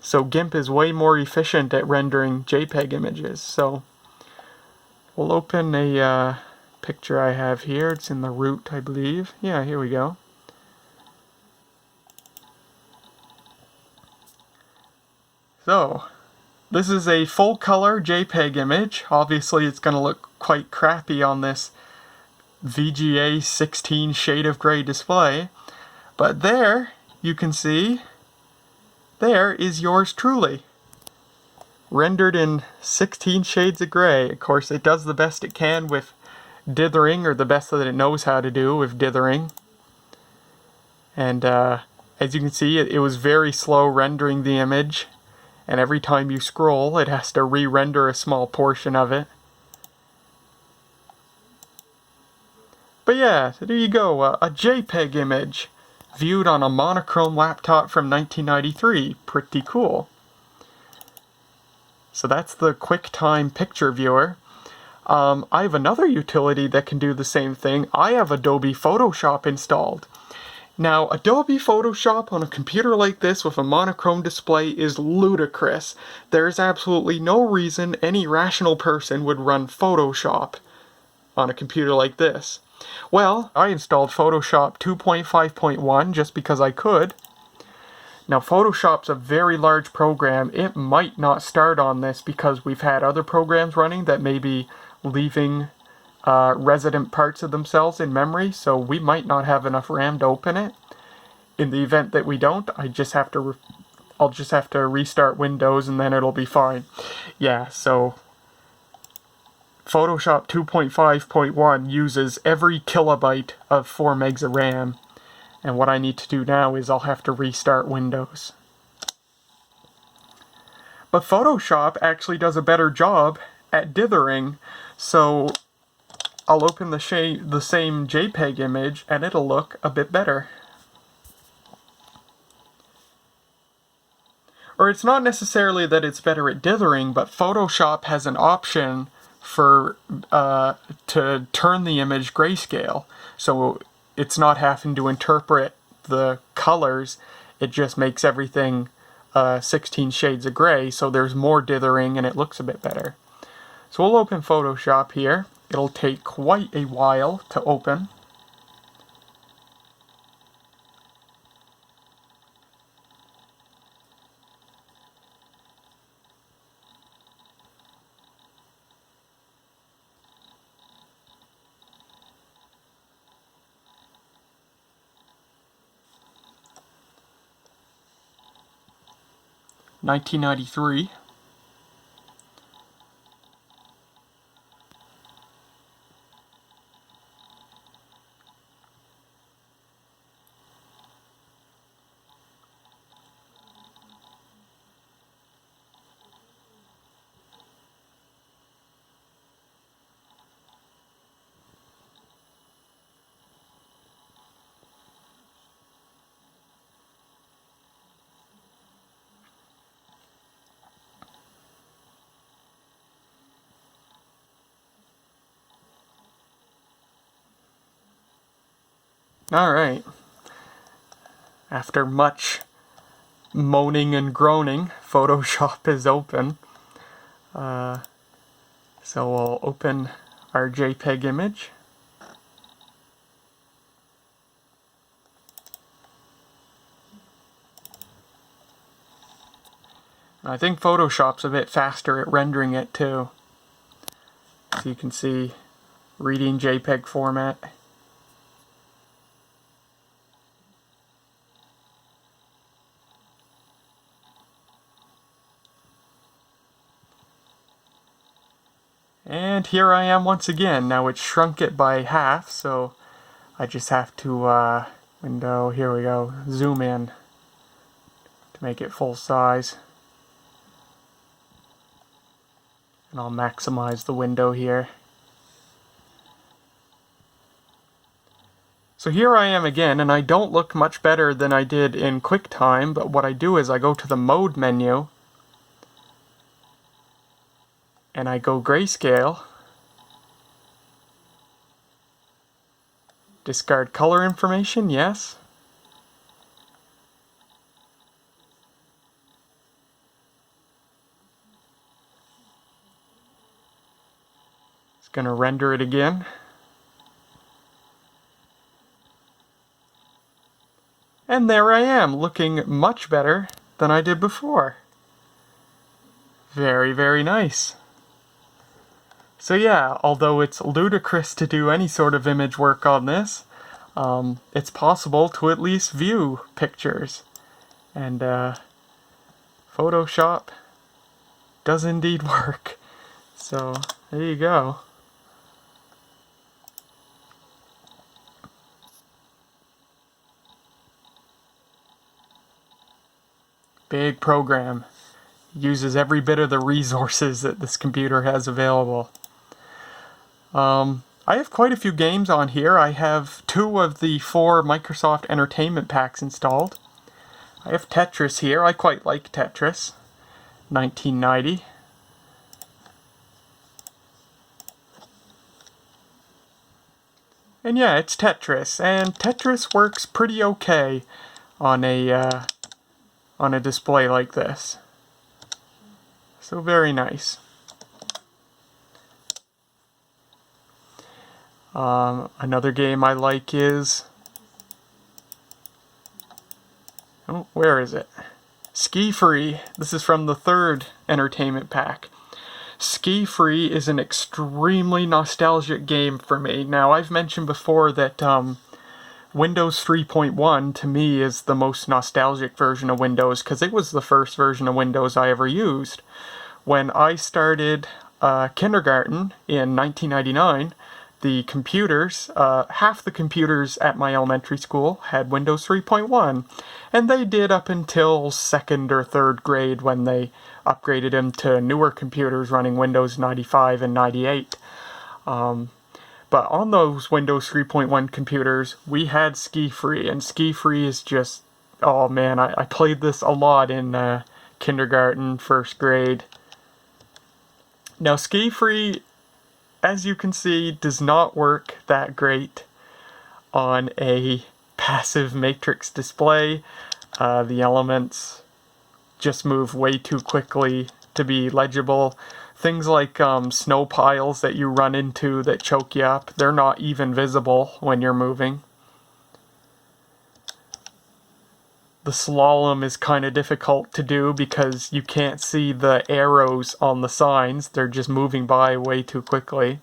So GIMP is way more efficient at rendering JPEG images. So we'll open a picture I have here. It's in the root, I believe. Yeah, here we go. So this is a full color JPEG image. Obviously it's going to look quite crappy on this VGA 16 shade of gray display. But there, you can see, there is yours truly. Rendered in 16 shades of gray. Of course, it does the best it can with dithering, or the best that it knows how to do with dithering. And as you can see, it was very slow rendering the image. And every time you scroll, it has to re-render a small portion of it. But yeah, there you go, a JPEG image viewed on a monochrome laptop from 1993. Pretty cool. So that's the QuickTime picture viewer. I have another utility that can do the same thing. I have Adobe Photoshop installed. Now, Adobe Photoshop on a computer like this with a monochrome display is ludicrous. There's absolutely no reason any rational person would run Photoshop on a computer like this. Well, I installed Photoshop 2.5.1 just because I could. Now, Photoshop's a very large program. It might not start on this because we've had other programs running that may be leaving resident parts of themselves in memory, so we might not have enough RAM to open it. In the event that we don't, I'll just have to restart Windows and then it'll be fine. Yeah, so Photoshop 2.5.1 uses every kilobyte of 4 megs of RAM, and what I need to do now is I'll have to restart Windows. But Photoshop actually does a better job at dithering, so I'll open the same JPEG image and it'll look a bit better. Or it's not necessarily that it's better at dithering, but Photoshop has an option for to turn the image grayscale. So it's not having to interpret the colors, it just makes everything 16 shades of gray, so there's more dithering and it looks a bit better. So we'll open Photoshop here. It'll take quite a while to open. $19.93. Alright. After much moaning and groaning, Photoshop is open. So we'll open our JPEG image. I think Photoshop's a bit faster at rendering it too. So you can see reading JPEG format. And here I am once again. Now it's shrunk it by half, so I just have to window, here we go, zoom in to make it full size. And I'll maximize the window here. So here I am again, and I don't look much better than I did in QuickTime, but what I do is I go to the Mode menu, and I go Grayscale, discard color information, yes. It's going to render it again. And there I am, looking much better than I did before. Very, very nice. So yeah, although it's ludicrous to do any sort of image work on this, it's possible to at least view pictures. And Photoshop does indeed work. So there you go. Big program. Uses every bit of the resources that this computer has available. I have quite a few games on here. I have 2 of the 4 Microsoft Entertainment Packs installed. I have Tetris here. I quite like Tetris. 1990. And yeah, it's Tetris. And Tetris works pretty okay on a display like this. So very nice. Another game I like is... oh, where is it? Ski Free. This is from the 3rd Entertainment Pack. Ski Free is an extremely nostalgic game for me. Now, I've mentioned before that Windows 3.1 to me is the most nostalgic version of Windows because it was the first version of Windows I ever used. When I started kindergarten in 1999, the computers, half the computers at my elementary school had Windows 3.1, and they did up until 2nd or 3rd grade when they upgraded them to newer computers running Windows 95 and 98. But on those Windows 3.1 computers, we had Ski Free, and Ski Free is just, oh man, I played this a lot in kindergarten, 1st grade. Now, Ski Free, as you can see, does not work that great on a passive matrix display. The elements just move way too quickly to be legible. Things like snow piles that you run into that choke you up, they're not even visible when you're moving. The slalom is kind of difficult to do because you can't see the arrows on the signs. They're just moving by way too quickly.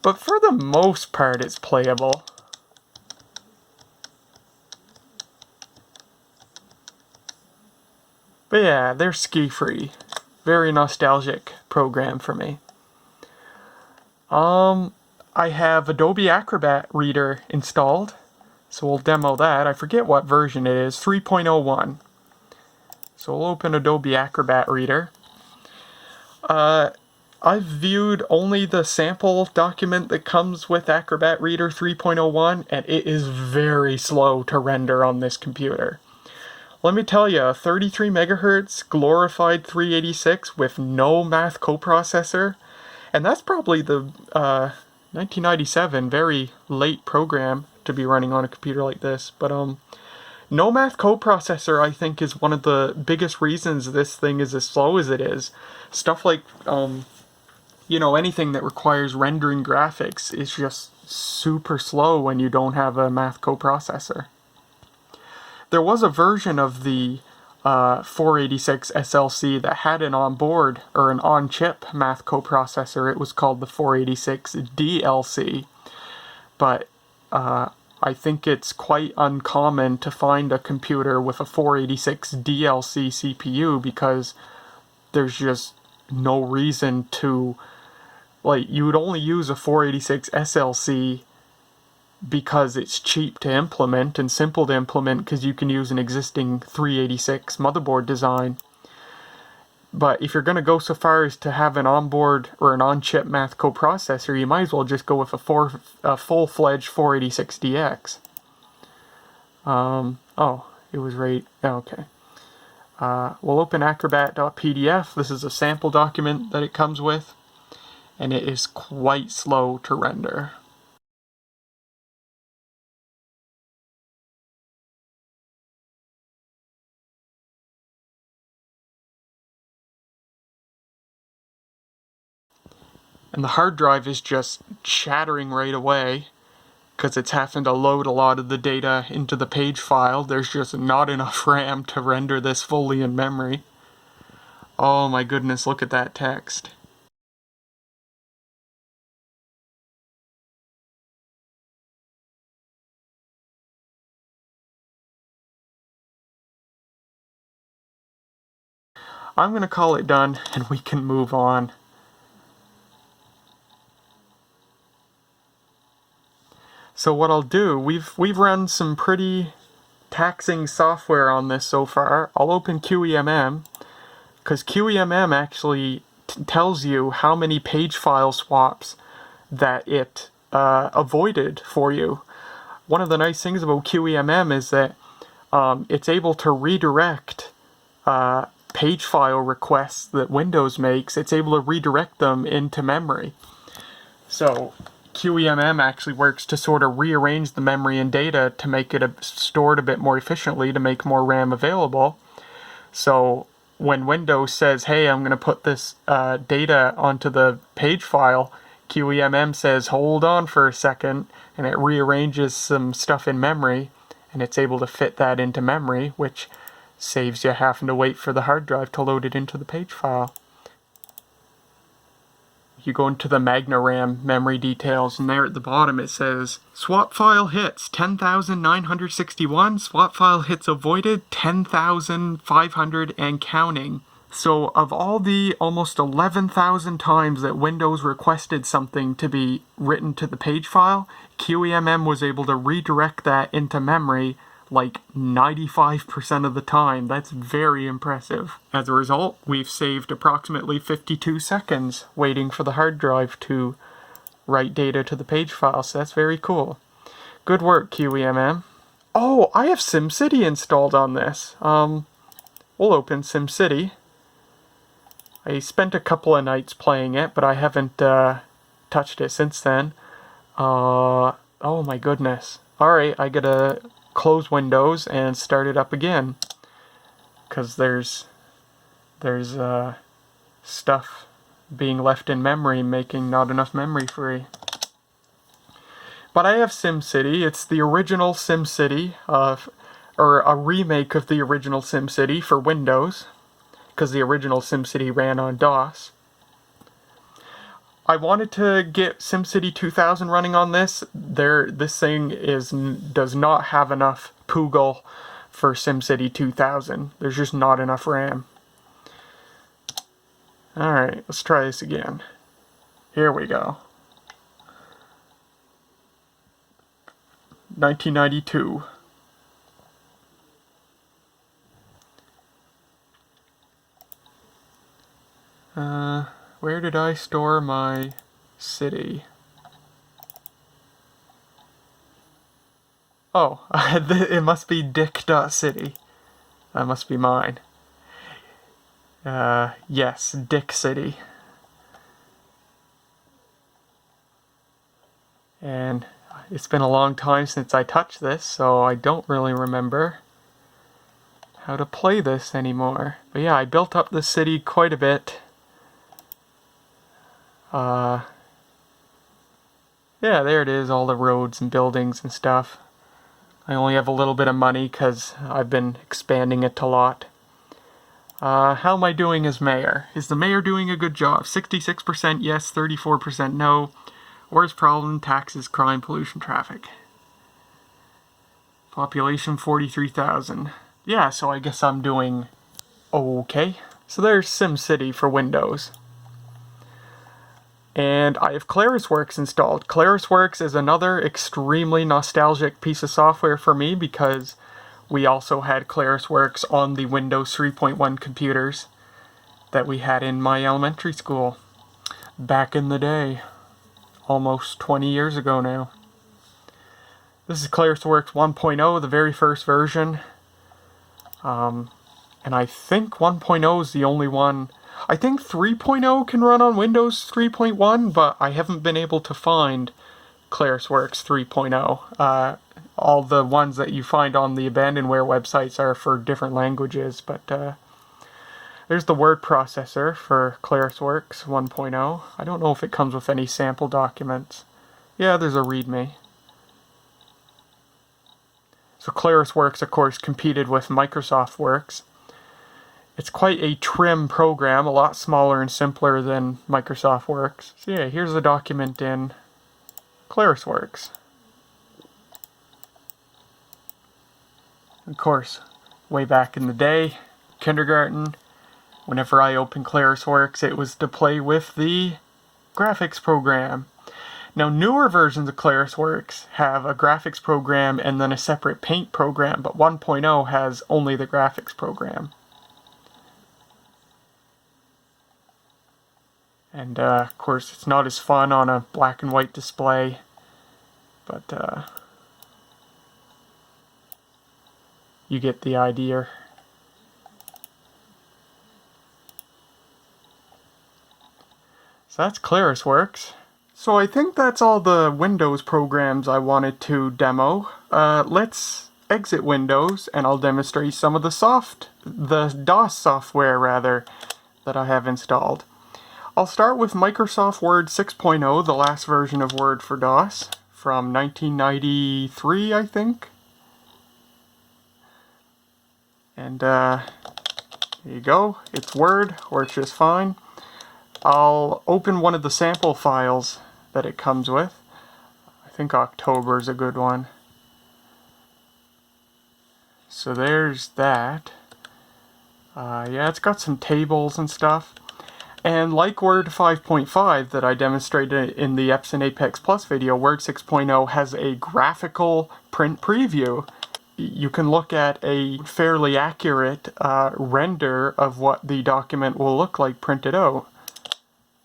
But for the most part, it's playable. But yeah, they're Ski Free. Very nostalgic program for me. I have Adobe Acrobat Reader installed. So we'll demo that. I forget what version it is, 3.01. So we'll open Adobe Acrobat Reader. I've viewed only the sample document that comes with Acrobat Reader 3.01, and it is very slow to render on this computer. Let me tell you, 33 megahertz glorified 386 with no math coprocessor, and that's probably the 1997 very late program to be running on a computer like this, but no math coprocessor I think is one of the biggest reasons this thing is as slow as it is. Stuff like you know, anything that requires rendering graphics is just super slow when you don't have a math coprocessor. There was a version of the 486 SLC that had an onboard or an on-chip math coprocessor. It was called the 486 DLC, but I think it's quite uncommon to find a computer with a 486 DLC CPU because there's just no reason to, like, you would only use a 486 SLC because it's cheap to implement and simple to implement because you can use an existing 386 motherboard design. But if you're going to go so far as to have an onboard or an on-chip math coprocessor, you might as well just go with a full-fledged 486DX. Oh, it was right. Okay. We'll open acrobat.pdf. This is a sample document that it comes with, and it is quite slow to render. And the hard drive is just chattering right away because it's having to load a lot of the data into the page file. There's just not enough RAM to render this fully in memory. Oh my goodness, look at that text. I'm going to call it done and we can move on. So what I'll do, we've run some pretty taxing software on this so far. I'll open QEMM, because QEMM actually tells you how many page file swaps that it avoided for you. One of the nice things about QEMM is that it's able to redirect page file requests that Windows makes. It's able to redirect them into memory. So QEMM actually works to sort of rearrange the memory and data to make it stored a bit more efficiently, to make more RAM available. So when Windows says, hey, I'm going to put this data onto the page file, QEMM says, hold on for a second, and it rearranges some stuff in memory, and it's able to fit that into memory, which saves you having to wait for the hard drive to load it into the page file. You go into the MagnaRAM memory details, and there at the bottom it says, swap file hits 10,961, swap file hits avoided 10,500 and counting. So of all the almost 11,000 times that Windows requested something to be written to the page file, QEMM was able to redirect that into memory like 95% of the time. That's very impressive. As a result, we've saved approximately 52 seconds waiting for the hard drive to write data to the page file, so that's very cool. Good work, QEMM. Oh, I have SimCity installed on this. We'll open SimCity. I spent a couple of nights playing it, but I haven't touched it since then. Oh my goodness. Alright, I gotta close Windows and start it up again, because there's stuff being left in memory, making not enough memory free. But I have SimCity. It's the original SimCity, or a remake of the original SimCity for Windows, because the original SimCity ran on DOS. I wanted to get SimCity 2000 running on this. This thing does not have enough Poogle for SimCity 2000. There's just not enough RAM. Alright, let's try this again. Here we go. 1992. Where did I store my city? Oh, it must be dick.city. That must be mine. Yes, Dick City. And it's been a long time since I touched this, so I don't really remember how to play this anymore. But yeah, I built up the city quite a bit. Yeah, there it is, all the roads and buildings and stuff. I only have a little bit of money because I've been expanding it a lot. How am I doing as mayor? Is the mayor doing a good job? 66% yes, 34% no. Worst problem, taxes, crime, pollution, traffic. Population 43,000. Yeah, so I guess I'm doing okay. So there's SimCity for Windows. And I have ClarisWorks installed. ClarisWorks is another extremely nostalgic piece of software for me because we also had ClarisWorks on the Windows 3.1 computers. that we had in my elementary school back in the day, almost 20 years ago now. This is ClarisWorks 1.0, the very first version. And I think 1.0 is the only one. I think 3.0 can run on Windows 3.1, but I haven't been able to find ClarisWorks 3.0. All the ones that you find on the abandonware websites are for different languages, but there's the word processor for ClarisWorks 1.0. I don't know if it comes with any sample documents. Yeah, there's a README. So ClarisWorks, of course, competed with Microsoft Works. It's quite a trim program, a lot smaller and simpler than Microsoft Works. So yeah, here's a document in ClarisWorks. Of course, way back in the day, kindergarten, whenever I opened ClarisWorks, it was to play with the graphics program. Now, newer versions of ClarisWorks have a graphics program and then a separate paint program, but 1.0 has only the graphics program. And, of course, it's not as fun on a black and white display, but you get the idea. So that's ClarisWorks. So I think that's all the Windows programs I wanted to demo. Let's exit Windows and I'll demonstrate some of the DOS software rather, that I have installed. I'll start with Microsoft Word 6.0, the last version of Word for DOS, from 1993, I think. And there you go, it's Word, works just fine. I'll open one of the sample files that it comes with. I think October is a good one. So there's that. Yeah, it's got some tables and stuff. And like Word 5.5 that I demonstrated in the Epson Apex Plus video, Word 6.0 has a graphical print preview. You can look at a fairly accurate render of what the document will look like printed out.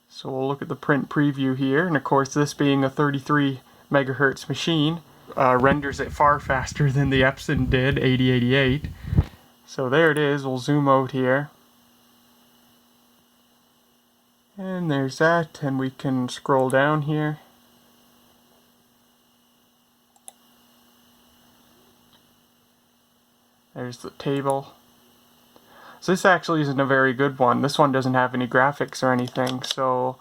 So we'll look at the print preview here, and of course this being a 33 megahertz machine, renders it far faster than the Epson did, 8088. So there it is, we'll zoom out here. And there's that, and we can scroll down here. There's the table. So this actually isn't a very good one. This one doesn't have any graphics or anything, so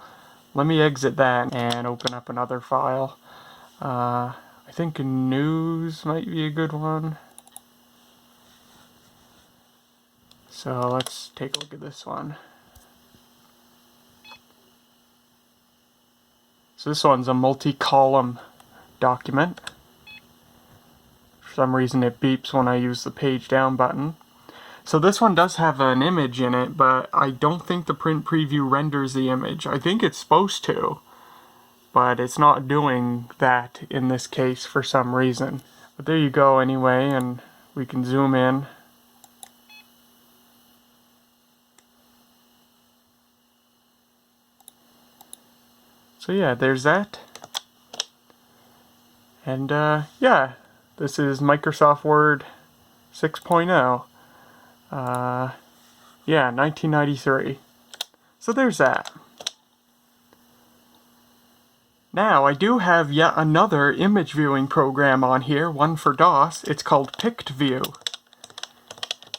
let me exit that and open up another file. I think news might be a good one. So let's take a look at this one. So this one's a multi-column document. For some reason it beeps when I use the page down button. So this one does have an image in it, but I don't think the print preview renders the image. I think it's supposed to, but it's not doing that in this case for some reason. But there you go anyway, and we can zoom in. So yeah, there's that. And yeah, this is Microsoft Word 6.0. Yeah, 1993. So there's that. Now, I do have yet another image viewing program on here, one for DOS. It's called PictView.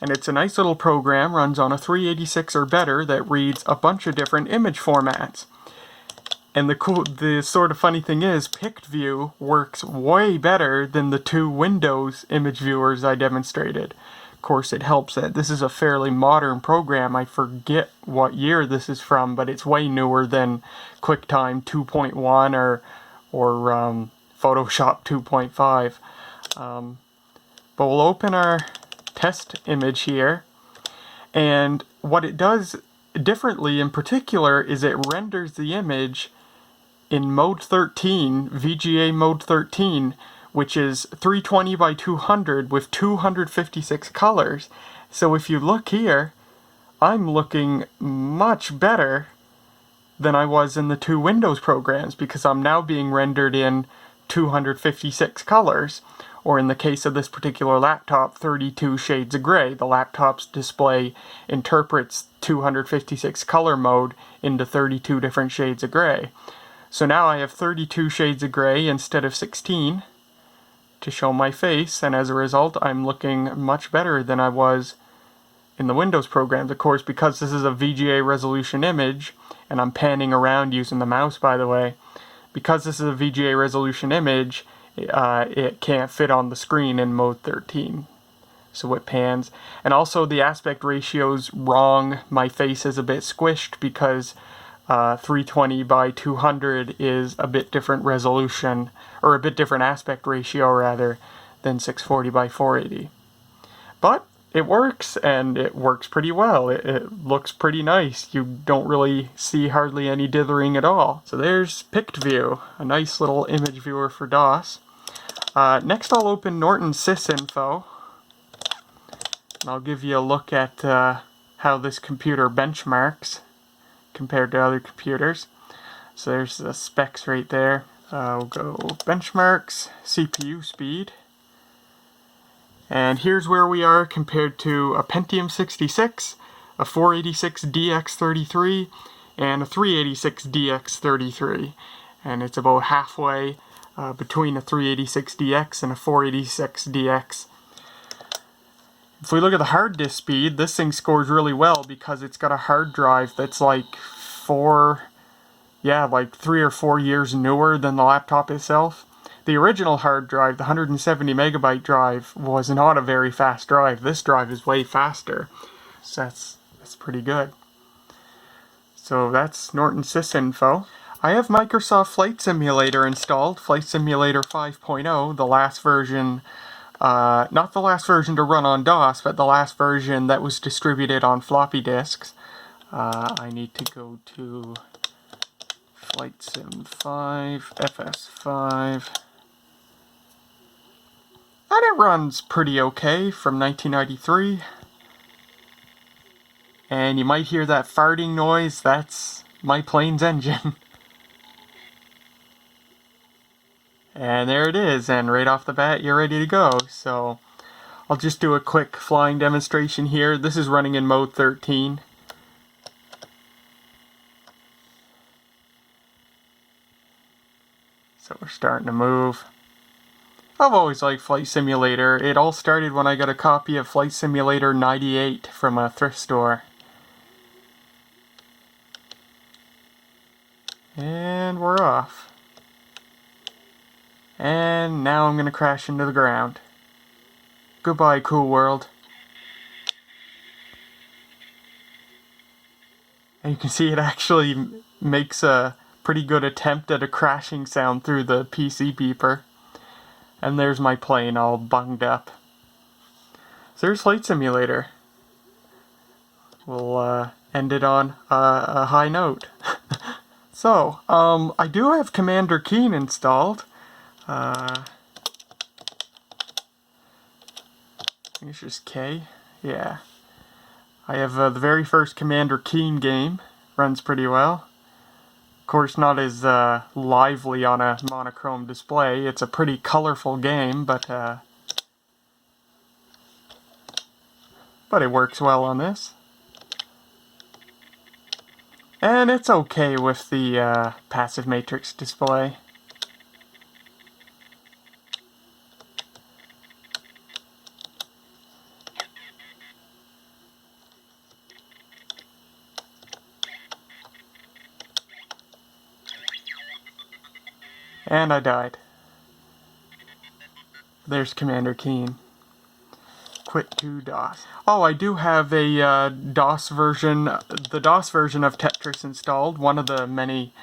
And it's a nice little program, runs on a 386 or better, that reads a bunch of different image formats. And the sort of funny thing is, PictView works way better than the two Windows image viewers I demonstrated. Of course, it helps that this is a fairly modern program. I forget what year this is from, but it's way newer than QuickTime 2.1 or Photoshop 2.5. But we'll open our test image here, and what it does differently in particular is it renders the image in mode 13, VGA mode 13, which is 320 by 200 with 256 colors. So if you look here, I'm looking much better than I was in the two Windows programs, because I'm now being rendered in 256 colors, or in the case of this particular laptop, 32 shades of gray. The laptop's display interprets 256 color mode into 32 different shades of gray. So now I have 32 shades of gray instead of 16 to show my face, and as a result I'm looking much better than I was in the Windows programs. Of course, because this is a VGA resolution image, and I'm panning around using the mouse, by the way, because this is a VGA resolution image, it can't fit on the screen in mode 13, so it pans. And also the aspect ratio's wrong. My face is a bit squished because 320 by 200 is a bit different resolution, or a bit different aspect ratio rather, than 640 by 480. But it works, and it works pretty well. It looks pretty nice. You don't really see hardly any dithering at all. So there's PictView, a nice little image viewer for DOS. Next I'll open Norton SysInfo, and I'll give you a look at how this computer benchmarks compared to other computers. So there's the specs right there. We'll go benchmarks, CPU speed. And here's where we are compared to a Pentium 66, a 486 DX33, and a 386 DX33. And it's about halfway between a 386 DX and a 486 DX. If we look at the hard disk speed, this thing scores really well because it's got a hard drive that's like 3 or 4 years newer than the laptop itself. The original hard drive, the 170 megabyte drive, was not a very fast drive. This drive is way faster, so that's pretty good. So that's Norton SysInfo. I have Microsoft Flight Simulator installed, Flight Simulator 5.0, the last version, not the last version to run on DOS, but the last version that was distributed on floppy disks. I need to go to Flight Sim 5, FS5. And it runs pretty okay from 1993. And you might hear that farting noise. That's my plane's engine. And there it is. And right off the bat, you're ready to go. So I'll just do a quick flying demonstration here. This is running in mode 13. So we're starting to move. I've always liked Flight Simulator. It all started when I got a copy of Flight Simulator 98 from a thrift store. And we're off. And now I'm going to crash into the ground. Goodbye, cool world. And you can see it actually makes a pretty good attempt at a crashing sound through the PC beeper. And there's my plane all bunged up. So there's Flight Simulator. We'll end it on a high note. So, I do have Commander Keen installed. I think it's just K. Yeah. I have the very first Commander Keen game. Runs pretty well. Of course, not as lively on a monochrome display. It's a pretty colorful game, but it works well on this. And it's okay with the passive matrix display. And I died. There's Commander Keen. Quit to DOS. Oh, I do have a DOS version, the DOS version of Tetris installed. One of the many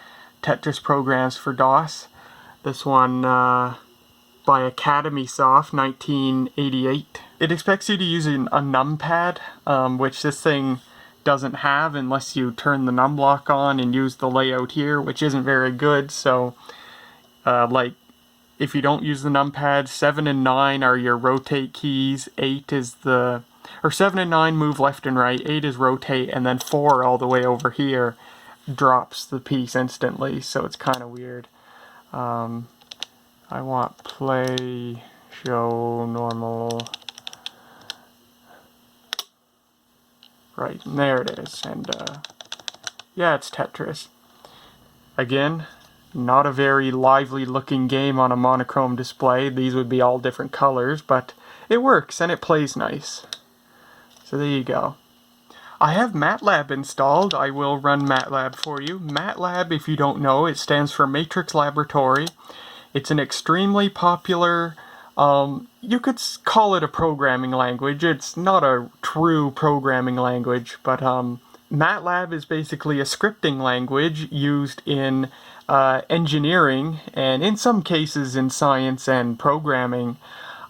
Tetris programs for DOS. This one by Academy Soft, 1988. It expects you to use a numpad, which this thing doesn't have unless you turn the num block on and use the layout here, which isn't very good. So like, if you don't use the numpad, 7 and 9 are your rotate keys, 8 is the or 7 and 9 move left and right, 8 is rotate, and then 4 all the way over here drops the piece instantly, so it's kind of weird. I want play, show, normal. Right, and there it is, and yeah, it's Tetris. Again, not a very lively looking game on a monochrome display. These would be all different colors, but it works and it plays nice. So there you go. I have MATLAB installed. I will run MATLAB for you. MATLAB, if you don't know, it stands for Matrix Laboratory. It's an extremely popular, you could call it a programming language. It's not a true programming language, but MATLAB is basically a scripting language used in engineering and in some cases in science and programming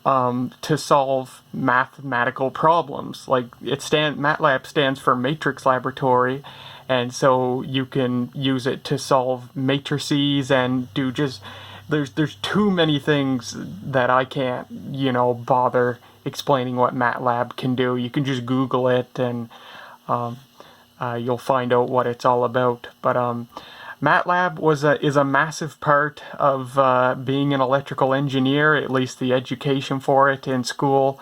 to solve mathematical problems. Like MATLAB stands for Matrix Laboratory, and so you can use it to solve matrices and do just there's too many things that I can't, you know, bother explaining what MATLAB can do. You can just Google it and you'll find out what it's all about. But MATLAB is a massive part of being an electrical engineer, at least the education for it in school.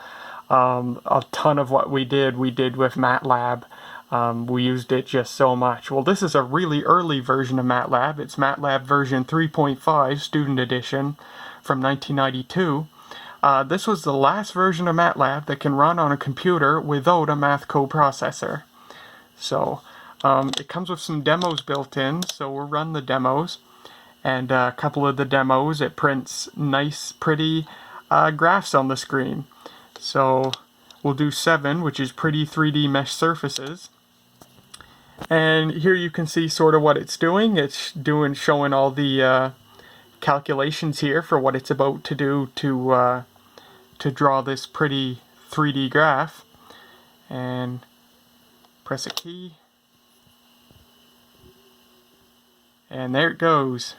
A ton of what we did with MATLAB. We used it just so much. Well, this is a really early version of MATLAB. It's MATLAB version 3.5 Student Edition from 1992. This was the last version of MATLAB that can run on a computer without a math coprocessor. So it comes with some demos built in, so we'll run the demos. And a couple of the demos, it prints nice, pretty graphs on the screen. So we'll do 7, which is pretty 3D mesh surfaces. And here you can see sort of what it's doing. It's showing all the calculations here for what it's about to do to draw this pretty 3D graph. And press a key. And there it goes.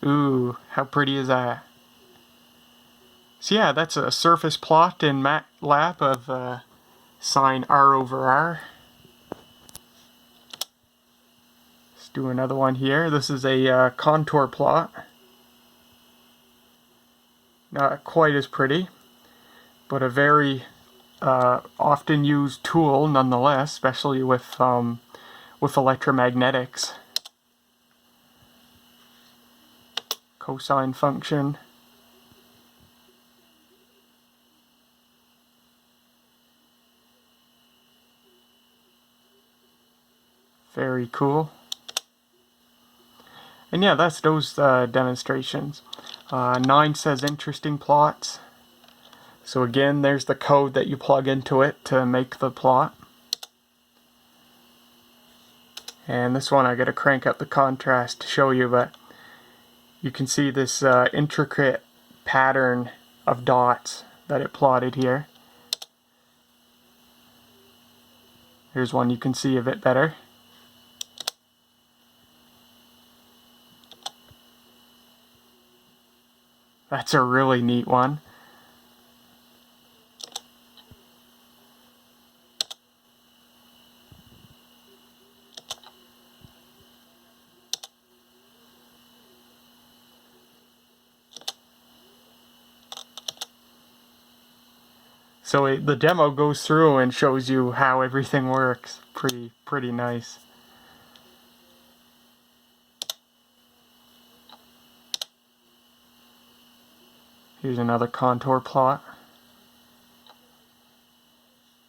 Ooh, how pretty is that? So yeah, that's a surface plot in MATLAB of sine r over r. Let's do another one here. This is a contour plot. Not quite as pretty, but a very often used tool nonetheless, especially with electromagnetics. Cosine function. Very cool. And yeah, that's those demonstrations. 9 says interesting plots. So again, there's the code that you plug into it to make the plot. And this one I gotta crank up the contrast to show you, but you can see this intricate pattern of dots that it plotted here. Here's one you can see a bit better. That's a really neat one. So the demo goes through and shows you how everything works. Pretty nice. Here's another contour plot.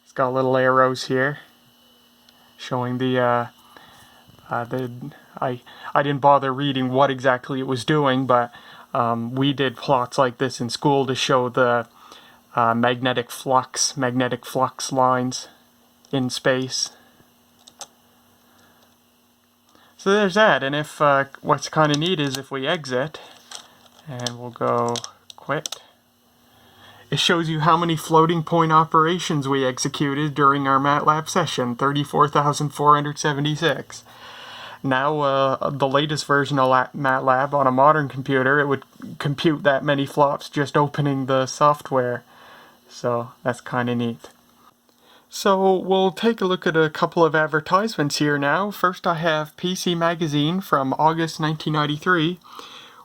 It's got little arrows here showing the I didn't bother reading what exactly it was doing, but we did plots like this in school to show the magnetic flux lines in space. So there's that. And if what's kind of neat is if we exit and we'll go quit, it shows you how many floating point operations we executed during our MATLAB session, 34,476. Now, the latest version of MATLAB on a modern computer, it would compute that many flops just opening the software. So that's kind of neat. So we'll take a look at a couple of advertisements here now. First I have PC Magazine from August 1993,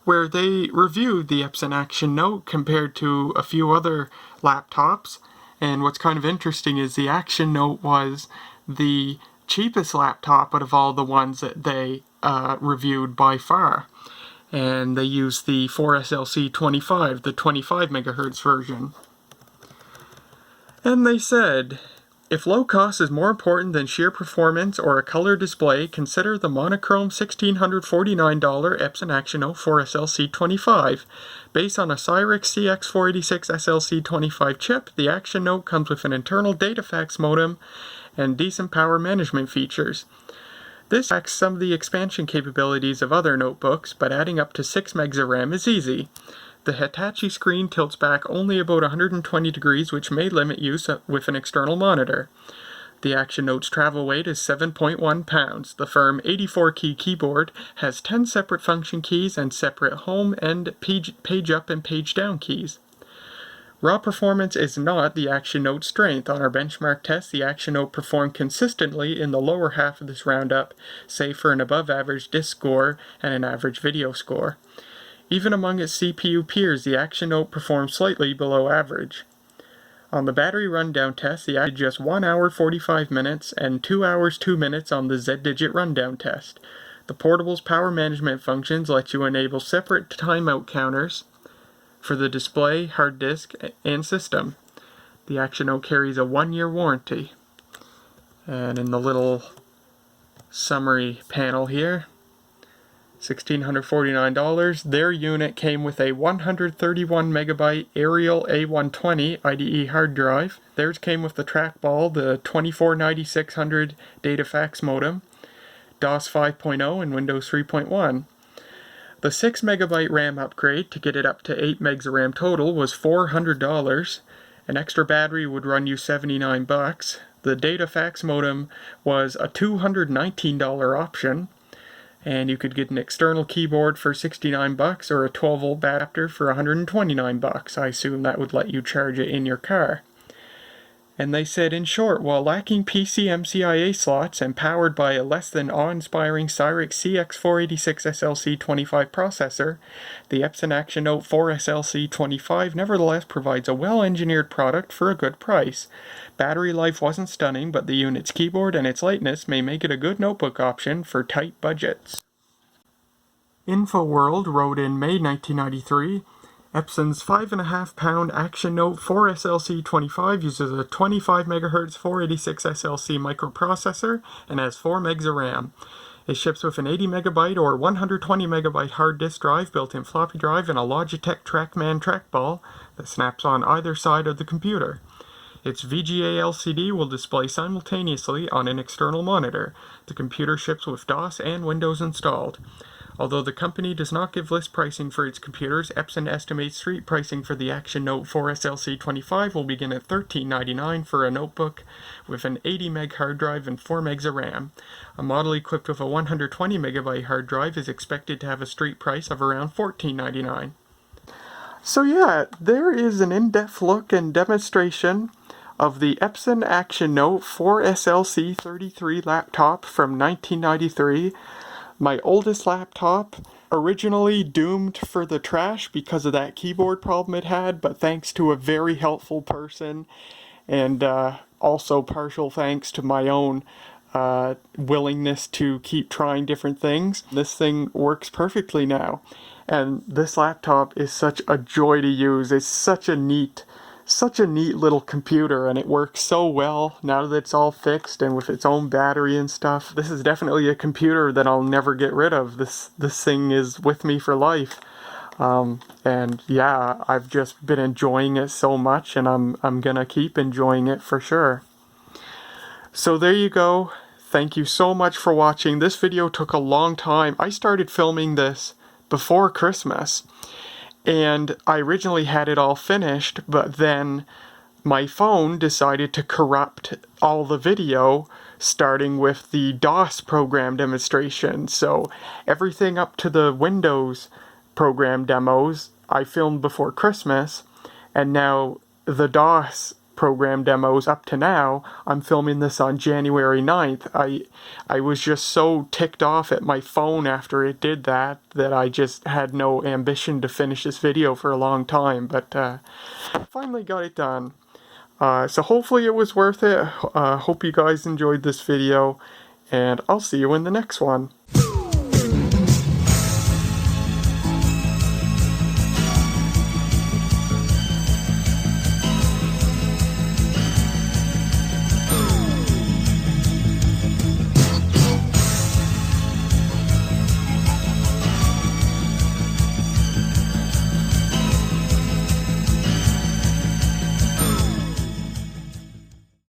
where they reviewed the Epson ActionNote compared to a few other laptops. And what's kind of interesting is the ActionNote was the cheapest laptop out of all the ones that they reviewed by far. And they used the 4SLC25, the 25 megahertz version. And they said, if low cost is more important than sheer performance or a color display, consider the monochrome $1,649 Epson ActionNote 4SLC25. Based on a Cyrix CX486 SLC25 chip, the ActionNote comes with an internal data fax modem and decent power management features. This lacks some of the expansion capabilities of other notebooks, but adding up to 6 megs of RAM is easy. The Hitachi screen tilts back only about 120 degrees, which may limit use with an external monitor. The ActionNote's travel weight is 7.1 pounds. The firm 84-key keyboard has 10 separate function keys and separate home and page up and page down keys. Raw performance is not the ActionNote's strength. On our benchmark test, the ActionNote performed consistently in the lower half of this roundup, save for an above-average disk score and an average video score. Even among its CPU peers, the ActionNote performed slightly below average. On the battery rundown test, the did just 1 hour 45 minutes and 2 hours 2 minutes on the Z-Digit rundown test. The portable's power management functions let you enable separate timeout counters for the display, hard disk, and system. The ActionNote carries a 1-year warranty. And in the little summary panel here, $1,649. Their unit came with a 131 megabyte Arial A120 IDE hard drive. Theirs came with the trackball, the 249600 data fax modem, DOS 5.0, and Windows 3.1. The 6 megabyte RAM upgrade to get it up to 8 megs of RAM total was $400. An extra battery would run you $79. The data fax modem was a $219 option, and you could get an external keyboard for $69 or a 12-volt adapter for $129. I assume that would let you charge it in your car. And they said, in short, while lacking PC MCIA slots and powered by a less than awe-inspiring Cyrix CX486 SLC25 processor, the Epson ActionNote 4 SLC25 nevertheless provides a well-engineered product for a good price. Battery life wasn't stunning, but the unit's keyboard and its lightness may make it a good notebook option for tight budgets. InfoWorld wrote in May 1993, Epson's 5.5-pound ActionNote 4 SLC25 uses a 25 MHz 486 SLC microprocessor and has 4 megs of RAM. It ships with an 80 megabyte or 120 megabyte hard disk drive, built-in floppy drive, and a Logitech TrackMan trackball that snaps on either side of the computer. Its VGA LCD will display simultaneously on an external monitor. The computer ships with DOS and Windows installed. Although the company does not give list pricing for its computers, Epson estimates street pricing for the ActionNote 4 SLC25 will begin at $13.99 for a notebook with an 80 meg hard drive and 4 megs of RAM. A model equipped with a 120 megabyte hard drive is expected to have a street price of around $14.99. So yeah, there is an in-depth look and demonstration of the Epson ActionNote 4 SLC33 laptop from 1993. My oldest laptop, originally doomed for the trash because of that keyboard problem it had, but thanks to a very helpful person, and also partial thanks to my own willingness to keep trying different things, this thing works perfectly now. And this laptop is such a joy to use. It's such a neat little computer, and it works so well now that it's all fixed and with its own battery and stuff. This is definitely a computer that I'll never get rid of. This thing is with me for life. And yeah, I've just been enjoying it so much, and I'm gonna keep enjoying it for sure. So there you go. Thank you so much for watching. This video took a long time. I started filming this before Christmas, and I originally had it all finished, but then my phone decided to corrupt all the video, starting with the DOS program demonstration. So everything up to the Windows program demos I filmed before Christmas, and now the DOS program demos up to now. I'm filming this on January 9th. I was just so ticked off at my phone after it did that I just had no ambition to finish this video for a long time, but finally got it done. So hopefully it was worth it. Hope you guys enjoyed this video, and I'll see you in the next one.